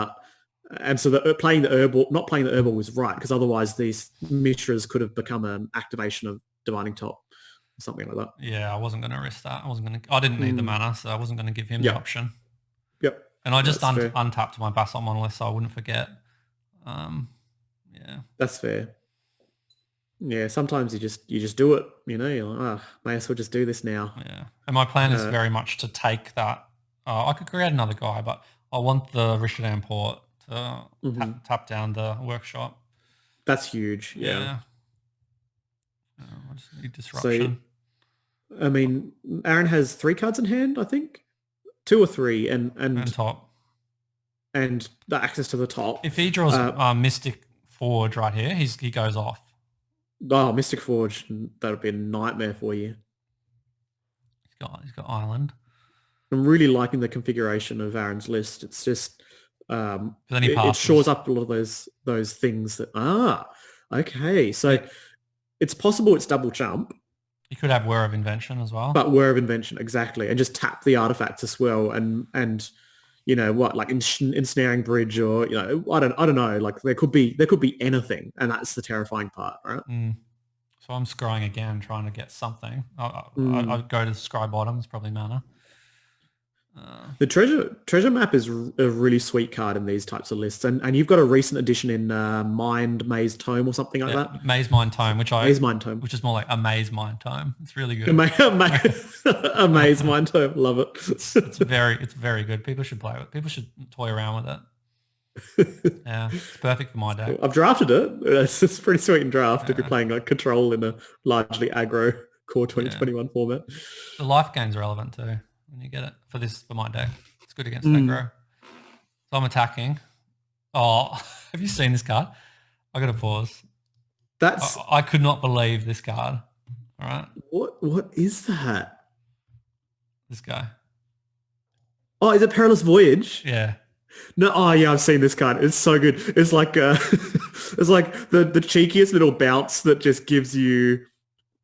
A: and so not playing the Urborg was right because otherwise these Mishras could have become an activation of Divining Top. Something like that.
B: Yeah, I wasn't going to risk that. I didn't need the mana, so I wasn't going to give him the option.
A: Yep.
B: And I just untapped my Basalt Monolith, so I wouldn't forget.
A: That's fair. Yeah, sometimes you just do it. You're like, may as well just do this now.
B: Yeah. And my plan is very much to take that. I could create another guy, but I want the Rishadan Port to tap down the workshop.
A: That's huge. Yeah.
B: I just need disruption.
A: So, I mean, Aaron has 3 cards in hand, I think. 2 or 3, and
B: top.
A: And the access to the top.
B: If he draws Mystic Forge right here, he goes off.
A: Oh, Mystic Forge, that would be a nightmare for you.
B: He's got Island.
A: I'm really liking the configuration of Aaron's list. It's just
B: it
A: shores up a lot of those things that okay. So it's possible it's double chump.
B: You could have Whir of Invention as well.
A: But Whir of Invention, exactly. And just tap the artifacts as well and like Ensnaring Bridge or, I don't know. Like there could be anything. And that's the terrifying part, right?
B: So I'm scrying again, trying to get something. I'd go to the scry bottom. It's probably mana.
A: The treasure map is a really sweet card in these types of lists, and you've got a recent addition in Mind Maze Tome or something like that.
B: Maze Mind Tome,
A: Maze Mind Tome,
B: which is more like a Maze Mind Tome. It's really good.
A: A Maze Mind Tome, love it.
B: It's very good. People should play with it. People should toy around with it. Yeah, it's perfect for my deck.
A: I've drafted it. It's pretty sweet in draft if you're playing like Control in a largely aggro core 2021 format.
B: The life gain's relevant too when you get it for my deck. It's good against aggro. So I'm attacking. Oh, have you seen this card? I got to pause. I could not believe this card. All right.
A: What is that?
B: This guy.
A: Oh, is it Perilous Voyage?
B: Yeah.
A: No, yeah, I've seen this card. It's so good. It's like it's like the cheekiest little bounce that just gives you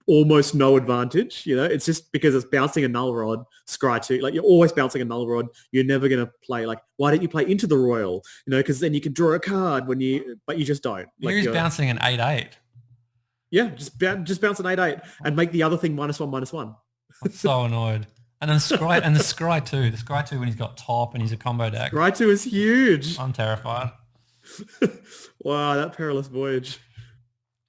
A: almost no advantage. You know, it's just because it's bouncing a null rod, scry 2. Like you're always bouncing a null rod. You're never gonna play like, why don't you play Into the Royal? You know, because then you can draw a card but you just don't.
B: Like you're bouncing an 8/8.
A: Yeah, just bounce an 8/8 and make the other thing -1/-1.
B: I'm so annoyed. And then Scry and the Scry 2. The Scry 2 when he's got top and he's a combo deck.
A: Scry 2 is huge.
B: I'm terrified.
A: Wow, that Perilous Voyage.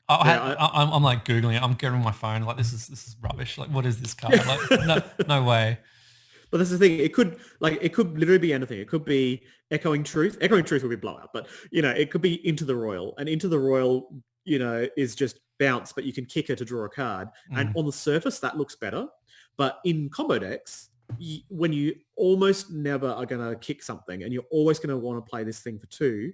B: I'm like Googling it. I'm getting my phone. Like this is rubbish. Like what is this card? Like no way.
A: But that's the thing. It could literally be anything. It could be Echoing Truth. Echoing Truth would be blowout. But you know, it could be Into the Royal. And Into the Royal, you know, is just bounce, but you can kick her to draw a card. And on the surface, that looks better. But in combo decks, when you almost never are going to kick something and you're always going to want to play this thing for 2,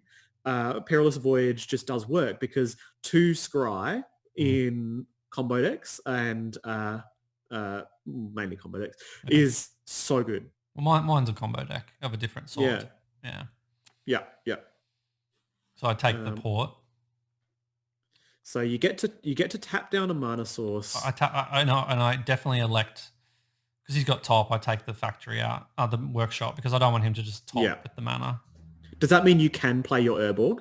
A: Perilous Voyage just does work because 2 Scry in combo decks and mainly combo decks is so good.
B: Well, mine's a combo deck of a different sort. Yeah. So I take the port.
A: So you get to tap down a mana source.
B: I know, and I definitely elect because he's got top. I take the factory out, the workshop, because I don't want him to just top with the mana.
A: Does that mean you can play your Urborg?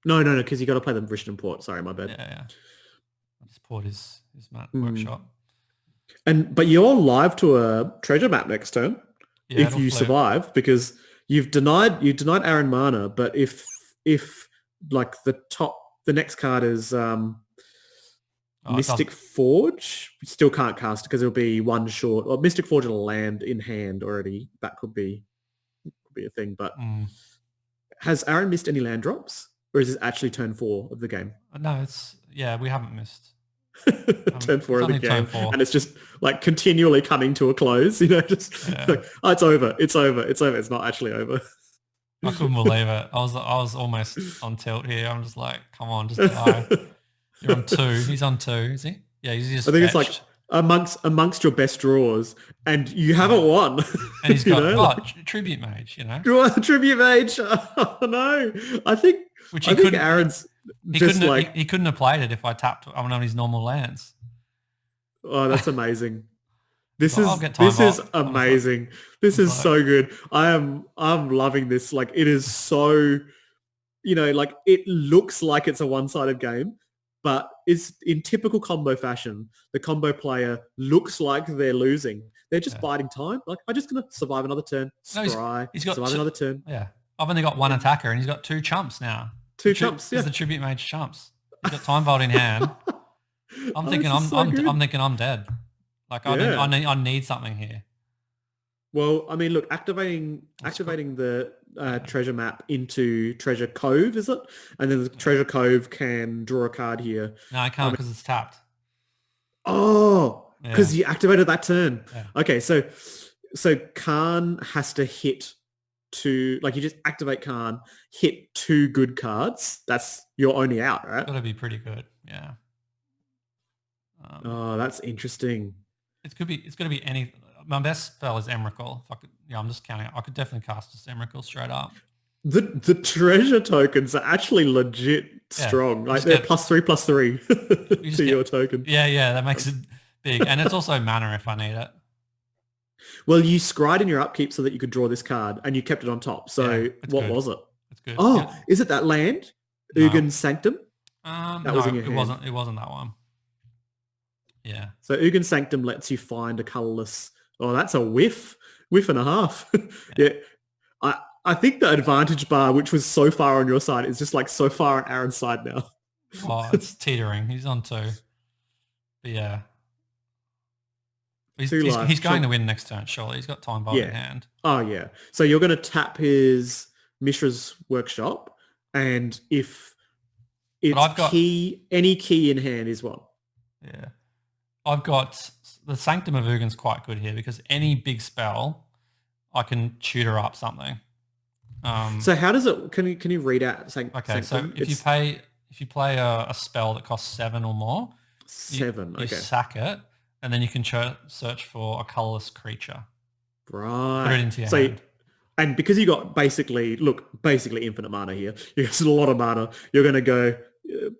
A: No, because you got to play the Rishadan Port. Sorry, my bad.
B: Yeah. This port is workshop.
A: But you're live to a treasure map next turn if you survive, because you've denied Aaron mana. But if like the next card is Mystic Forge, you still can't cast because it'll be one short. Or Mystic Forge will land in hand already. That could be a thing. But has Aaron missed any land drops, or is this actually turn 4 of the game?
B: No, we haven't missed.
A: Turn 4 of the game, and it's just like continually coming to a close. You know, just like, oh, it's over. It's not actually over.
B: I couldn't believe it. I was almost on tilt here. I'm just like, come on, just die. You're on 2. He's on 2, is he? Yeah, he's just.
A: I think it's like amongst your best draws, and you haven't won.
B: And he's got Tribute Mage. You know,
A: draw Tribute Mage. Oh no, I think Aaron's.
B: He couldn't have played it if I tapped on his normal lands.
A: Oh, that's amazing. This
B: is
A: amazing. This is so good. I'm loving this. Like it is so, you know, like it looks like it's a one-sided game, but it's in typical combo fashion. The combo player looks like they're losing. They're just biding time. Like I'm just gonna survive another turn.
B: He's got
A: survive another turn.
B: Yeah, I've only got one attacker, and he's got 2 chumps now.
A: 2 chumps.
B: He's the Tribute Mage chumps. He's got Time Vault in hand. I'm thinking I'm dead. Like I need something here.
A: Well, I mean, look, activating the treasure map into Treasure Cove, is it? And then the Treasure Cove can draw a card here.
B: No, I can't because it's tapped.
A: Oh, because you activated that turn. Yeah. Okay, so Khan has to hit 2, like you just activate Khan, hit 2 good cards. You're only out, right?
B: It's got to be pretty good, yeah.
A: Oh, that's interesting.
B: It's going to be any. My best spell is Emrakul. I'm just counting. I could definitely cast just Emrakul straight up.
A: The treasure tokens are actually legit strong. Like they're +3/+3 to your token.
B: Yeah, that makes it big, and it's also mana if I need it.
A: Well, you scried in your upkeep so that you could draw this card, and you kept it on top. So what was it?
B: It's good.
A: Oh, is it that land, Ugin Sanctum?
B: That was in your hand. It wasn't that one. Yeah.
A: So Ugin Sanctum lets you find a colourless. Oh, that's a whiff. whiff and a half. Yeah. I think the advantage bar, which was so far on your side, is just like so far on Aaron's side now.
B: Oh, it's teetering. He's on 2. But yeah. He's going to win next turn, surely. He's got Time Vault in hand.
A: Oh, yeah. So you're going to tap his Mishra's Workshop, and if it's any key in hand is one.
B: Yeah. I've got the Sanctum of Ugin's quite good here because any big spell, I can tutor up something.
A: So how does it? Can you read out?
B: Okay, so if you play a spell that costs 7 or more,
A: 7.
B: You sack it, and then you can search for a colourless creature.
A: Right.
B: Put it into your hand.
A: And because you got basically infinite mana here, you got a lot of mana. You're going to go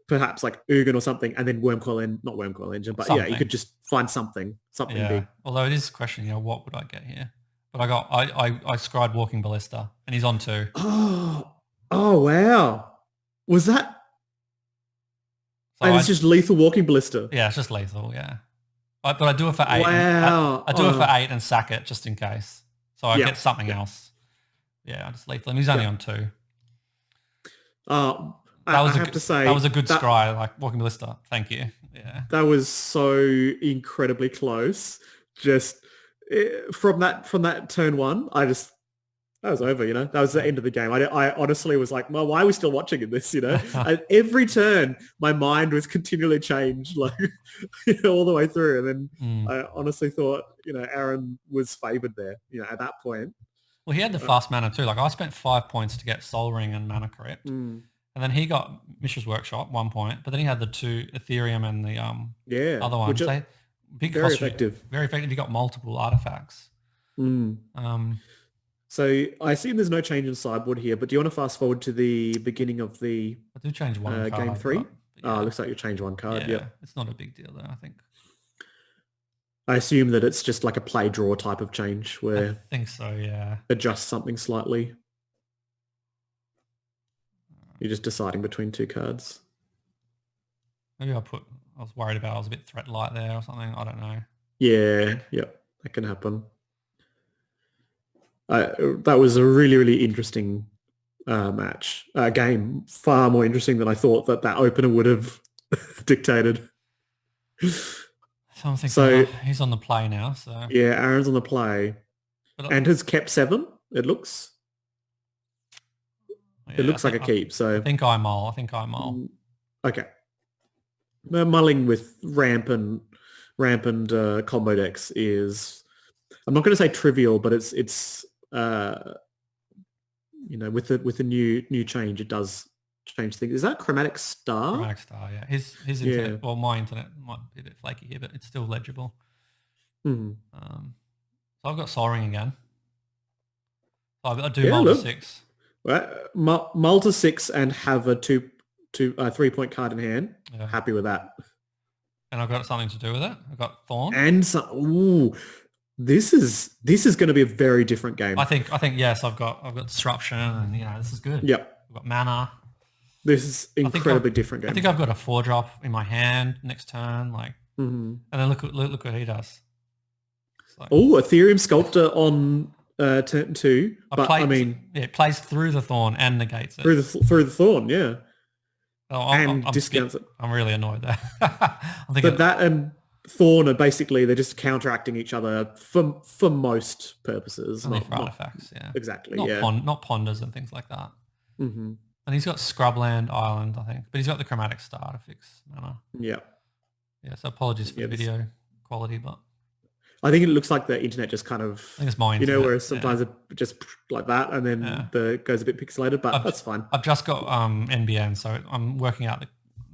A: perhaps like Ugin or something, and then not Wormcoil Engine, but something. You could just find something big.
B: Although it is a question, what would I get here? But I scried Walking Ballista, and he's on 2.
A: Oh wow! Was that? So and it's just lethal Walking Ballista.
B: Yeah, it's just lethal. Yeah, but I do it for 8.
A: Wow!
B: I do it for 8 and sack it just in case, so I get something else. Yeah, I just lethal him. He's only on 2.
A: I have to say
B: that was a good scry, like Walking Ballista. Thank you. Yeah,
A: that was so incredibly close. Just. From that turn 1, that was over, that was the end of the game. I honestly was like, well, why are we still watching in this, And every turn, my mind was continually changed, like, all the way through. And then I honestly thought, Aaron was favoured there, at that point.
B: Well, he had the fast mana too. Like, I spent 5 points to get Soul Ring and Mana Crypt. And then he got Mishra's Workshop, 1 point, but then he had the 2 Ethereum and the other one.
A: Very effective.
B: Very effective. You got multiple artifacts.
A: So I assume there's no change in sideboard here, but do you want to fast forward to the beginning of the
B: I do change one card,
A: game 3? Looks like you changed 1 card. Yeah,
B: it's not a big deal though, I think.
A: I assume that it's just like a play draw type of change where
B: I think so, yeah.
A: Adjust something slightly. You're just deciding between 2 cards.
B: Maybe I was worried about I was a bit threat light there or something. I don't know.
A: Yeah, that can happen. That was a really, really interesting game. Far more interesting than I thought that opener would have dictated.
B: So he's on the play now. So
A: yeah, Aaron's on the play, and has kept 7. It looks. It looks like a keep. So
B: I think I mull.
A: Okay. Mulling with rampant combo decks is, I'm not going to say trivial, but it's with the new change, it does change things. Is that Chromatic Star?
B: Chromatic Star, yeah. His internet, well, my internet might be a bit flaky here, but it's still legible. So I've got Soul Ring again. I do mull to 6.
A: Well, mull to 6 and have a 3-point card in hand. Yeah. Happy with that.
B: And I've got something to do with it. I've got Thorn.
A: And this is going to be a very different game.
B: I think yes. I've got Disruption, and this is good.
A: Yep.
B: I've got Mana.
A: This is incredibly different game.
B: I think I've got a 4-drop in my hand next turn, and then look what he does.
A: Ethereum Sculptor on turn 2.
B: It plays through the Thorn and negates it.
A: Through the Thorn, yeah.
B: I'm
A: discounts it.
B: I'm really annoyed there.
A: That and Thorn are basically, they're just counteracting each other for most purposes.
B: Only for artifacts, yeah.
A: Exactly,
B: not ponders and things like that. And he's got Scrubland Island, I think, but he's got the Chromatic Star to fix mana.
A: Yeah.
B: Yeah, so apologies for the video quality, but
A: I think it looks like the internet just kind of,
B: I think it's my internet,
A: where sometimes it just like that, and then goes a bit pixelated, but that's fine.
B: I've just got NBN, so I'm working out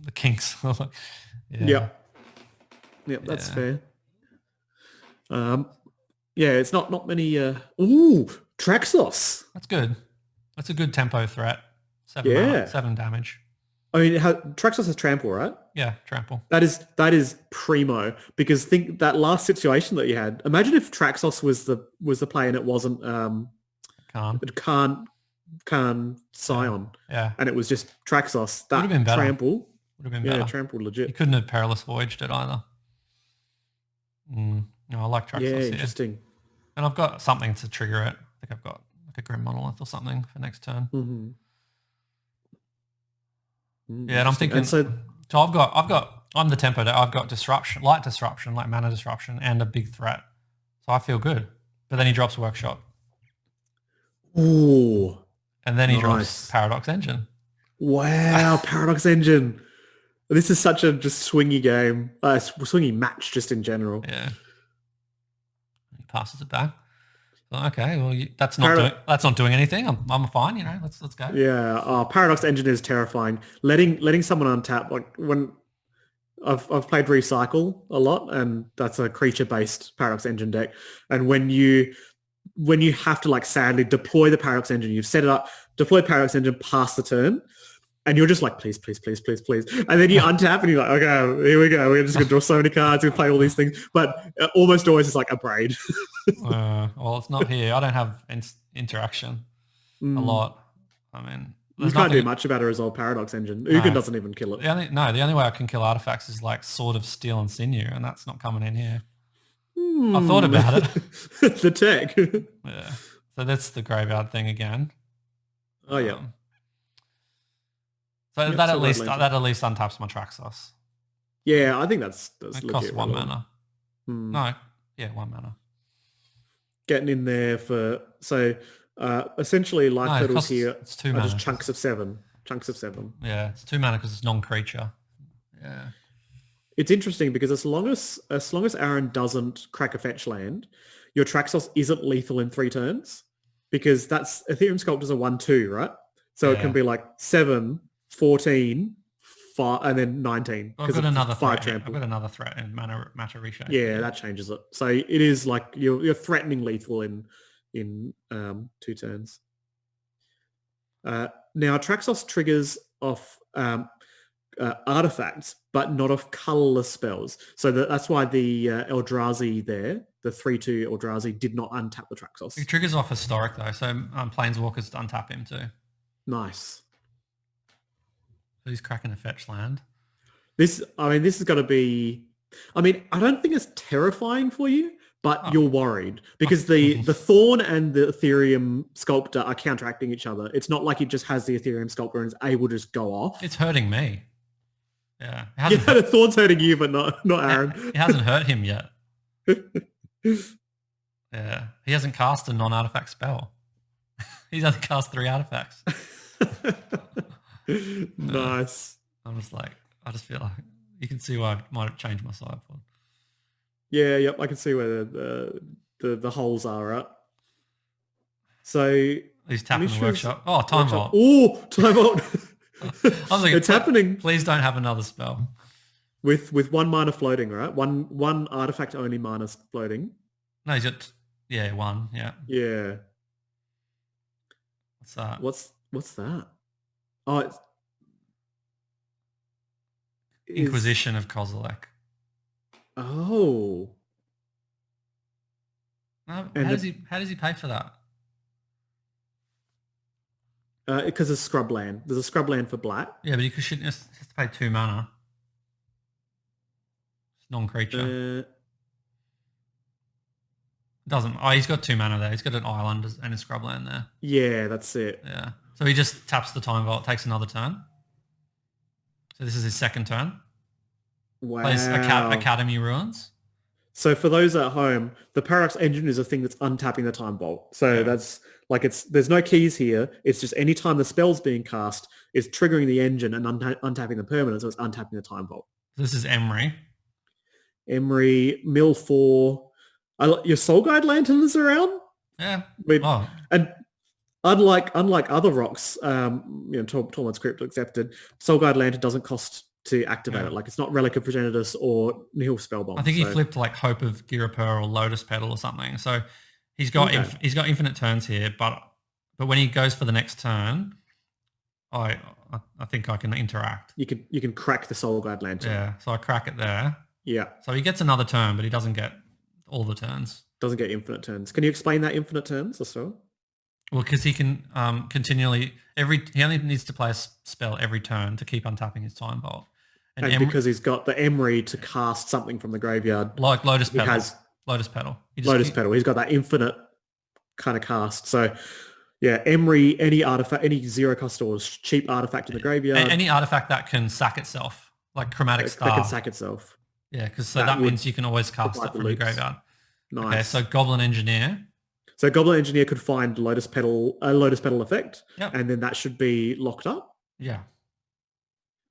B: the kinks.
A: Yep, that's fair. It's not many. Traxos.
B: That's good. That's a good tempo threat. 7 damage.
A: I mean, Traxos has trample, right?
B: Yeah, trample.
A: That is primo, because think that last situation that you had. Imagine if Traxos was the play and it wasn't Khan Scion.
B: Yeah.
A: And it was just Traxos. That
B: been better.
A: trample.
B: Would have been better.
A: Yeah, trample legit.
B: You couldn't have Perilous Voyaged it either. No, I like Traxos.
A: Yeah,
B: here.
A: interesting.
B: And I've got something to trigger it. I think I've got like a Grim Monolith or something for next turn.
A: Mm-hmm.
B: Yeah, and I'm thinking. And so I'm the tempo. I've got disruption, light disruption, like mana disruption, and a big threat. So I feel good. But then he drops Workshop.
A: Ooh.
B: And then he drops Paradox Engine.
A: Wow, Paradox Engine. This is such a just swingy game. Swingy match just in general.
B: Yeah. He passes it back. Okay, well that's not doing anything. I'm fine, Let's go.
A: Yeah, Paradox Engine is terrifying. Letting someone untap, like when I've played Recycle a lot, and that's a creature-based Paradox Engine deck. And when you have to like sadly deploy the Paradox Engine, you've set it up, deploy Paradox Engine, pass the turn, and you're just like, please, please, please, please, please. And then you untap and you're like, okay, here we go. We're just going to draw so many cards. We'll play all these things. But almost always it's like a braid.
B: Well, it's not here. I don't have interaction a lot. I mean,
A: you can't do much about a resolve Paradox Engine. Ugin doesn't even kill it.
B: The only way I can kill artifacts is like Sword of Steel and Sinew, and that's not coming in here. I thought about it.
A: The tech.
B: Yeah. So that's the graveyard thing again.
A: Oh, yeah.
B: So that at least untaps my Traxos.
A: Yeah, I think that's
B: it costs 1 mana. No, yeah, 1 mana.
A: Getting in there for essentially life hurdles here
B: it's 2
A: are
B: mana.
A: just chunks of 7.
B: Yeah, it's 2 mana because it's non-creature. Yeah.
A: It's interesting because as long as Aaron doesn't crack a fetch land, your Traxos isn't lethal in 3 turns because that's Ethereum Sculptor's a 1/2, right? So it can be like 7, 14, 5, and then 19.
B: I've got another threat. I've got another threat in Matter Reshape.
A: Yeah, that changes it. So it is like you're threatening lethal in 2 turns. Now Traxos triggers off artifacts, but not off colorless spells. So that's why the Eldrazi there, the 3/2 Eldrazi, did not untap the Traxos.
B: It triggers off historic though, so Planeswalkers untap him too.
A: Nice.
B: So he's cracking a fetch land.
A: This has got to be. I mean, I don't think it's terrifying for you, but you're worried because the Thorn and the Ethereum Sculptor are counteracting each other. It's not like it just has the Ethereum Sculptor and is able to just go off.
B: It's hurting me. Yeah.
A: The Thorn's hurting you, but not Aaron.
B: It hasn't hurt him yet. Yeah. He hasn't cast a non-artifact spell. He's only cast 3 artifacts.
A: Nice.
B: I'm just like, I just feel like you can see why I might have changed my sideboard.
A: Yeah, yep, I can see where the holes are at. So
B: he's tapping the Workshop. Oh, Time Vault.
A: Oh, Time Vault.
B: I was like,
A: it's happening.
B: Please don't have another spell.
A: With 1 mana floating, right? One artifact only mana floating.
B: No, he's got 1. Yeah.
A: Yeah.
B: What's that?
A: What's that? Oh, it's
B: Inquisition of Kozilek.
A: Oh.
B: No, how does he pay for that?
A: Because it's scrub land. There's a scrub land for black.
B: Yeah, but he shouldn't have to pay 2 mana. It's non-creature. Doesn't. Oh, he's got 2 mana there. He's got an Highlander and a scrub land there.
A: Yeah, that's it.
B: Yeah. So he just taps the Time Vault, takes another turn. So this is his second turn.
A: Wow.
B: Plays Academy Ruins.
A: So for those at home, the Paradox Engine is a thing that's untapping the Time Vault. So that's like there's no keys here. It's just any time the spell's being cast, it's triggering the engine and untapping the permanent, so it's untapping the Time Vault.
B: This is Emery.
A: Mill 4. Your Soul Guide Lantern is around?
B: Yeah.
A: And unlike other rocks, Tormod's Crypt accepted, Soul Guide Lantern doesn't cost to activate it. Like it's not Relic of Progenitus or Nihil Spellbomb.
B: I think he flipped like Hope of Girapur or Lotus Petal or something. So he's got infinite turns here, but when he goes for the next turn, I think I can interact.
A: You can crack the Soul Guide Lantern.
B: Yeah, so I crack it there.
A: Yeah.
B: So he gets another turn, but he doesn't get all the turns.
A: Doesn't get infinite turns. Can you explain that infinite turns or so?
B: Well, because he can continually he only needs to play a spell every turn to keep untapping his Time Vault.
A: And because he's got the Emery to cast something from the graveyard.
B: Like Lotus Petal. Lotus Petal.
A: Lotus Petal. He's got that infinite kind of cast. So yeah, Emery, any artifact, any 0-cost or cheap artifact in the graveyard.
B: Any artifact that can sack itself, like Chromatic Star.
A: That can sack itself.
B: Yeah, because that means you can always cast it from your graveyard.
A: Nice.
B: Okay, so Goblin Engineer.
A: So Goblin Engineer could find Lotus Petal effect, and then that should be locked up.
B: Yeah.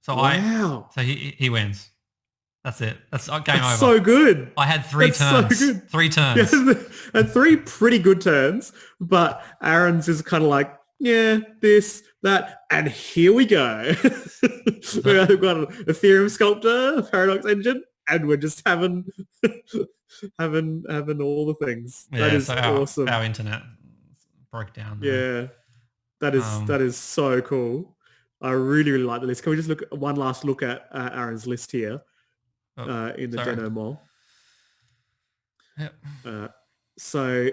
B: So
A: wow.
B: So he wins. That's it. That's game over.
A: So good.
B: I had 3 turns. So good. 3 turns.
A: Yeah, and 3 pretty good turns, but Aaron's is kind of like, yeah, this, that, and here we go. We've got an Ethereum Sculptor, a Paradox Engine, and we're just having all the things.
B: Yeah,
A: that is
B: so
A: awesome.
B: Our internet broke down.
A: Yeah, that is so cool. I really, really like the list. Can we just look one last look at Aaron's list here in the Deno Mall?
B: Yep.
A: So,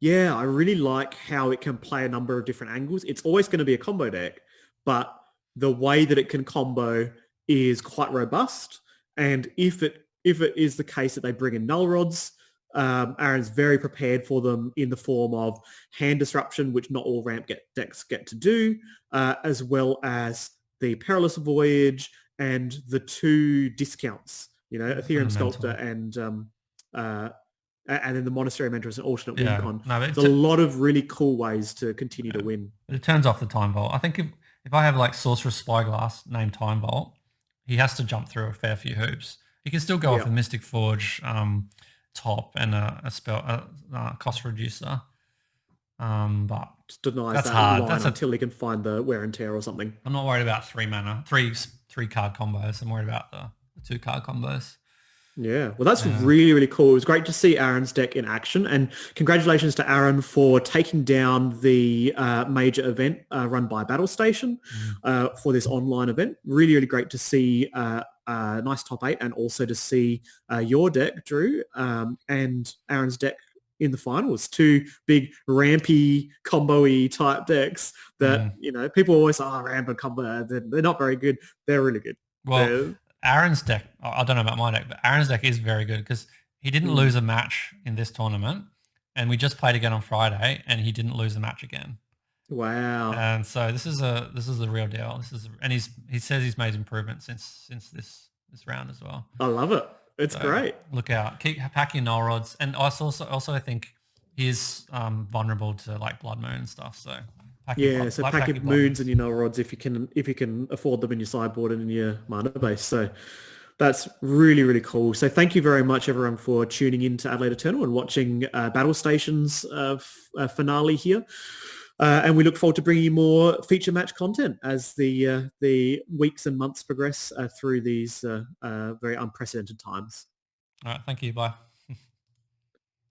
A: yeah, I really like how it can play a number of different angles. It's always going to be a combo deck, but the way that it can combo is quite robust. And if it is the case that they bring in Null Rods, Aaron's very prepared for them in the form of Hand Disruption, which not all ramp decks get to do, as well as the Perilous Voyage and the 2 discounts, Ethereum Sculptor and then the Monastery Mentor as an alternate win con. There's a lot of really cool ways to continue to win.
B: It turns off the Time Vault. I think if I have like Sorcerer's Spyglass named Time Vault, he has to jump through a fair few hoops. He can still go off the Mystic Forge top and a spell cost reducer. But
A: just denies
B: that's
A: that
B: hard.
A: Line until he can find the Wear and Tear or something.
B: I'm not worried about 3 mana, three card combos. I'm worried about the 2 card combos.
A: Yeah, well, that's really, really cool. It was great to see Aaron's deck in action, and congratulations to Aaron for taking down the major event run by Battlestation for this online event. Really, really great to see a nice top 8, and also to see your deck, Drew, and Aaron's deck in the finals. 2 big rampy combo-y type decks that people always say, ramp and combo, they're not very good. They're really good.
B: Well, Aaron's deck, I don't know about my deck, but Aaron's deck is very good because he didn't lose a match in this tournament, and we just played again on Friday, and he didn't lose a match again.
A: Wow!
B: And so this is the real deal. He says he's made improvements since this round as well.
A: I love it. It's great.
B: Look out! Keep packing Null Rods, and I also think he's vulnerable to like Blood Moon and stuff. So. Packing moons and your Null Rods if you can afford them in your sideboard and in your mana base. So that's really, really cool. So thank you very much, everyone, for tuning in to Adelaide Eternal and watching Battlestation's finale here. And we look forward to bringing you more feature match content as the weeks and months progress through these very unprecedented times. All right. Thank you. Bye.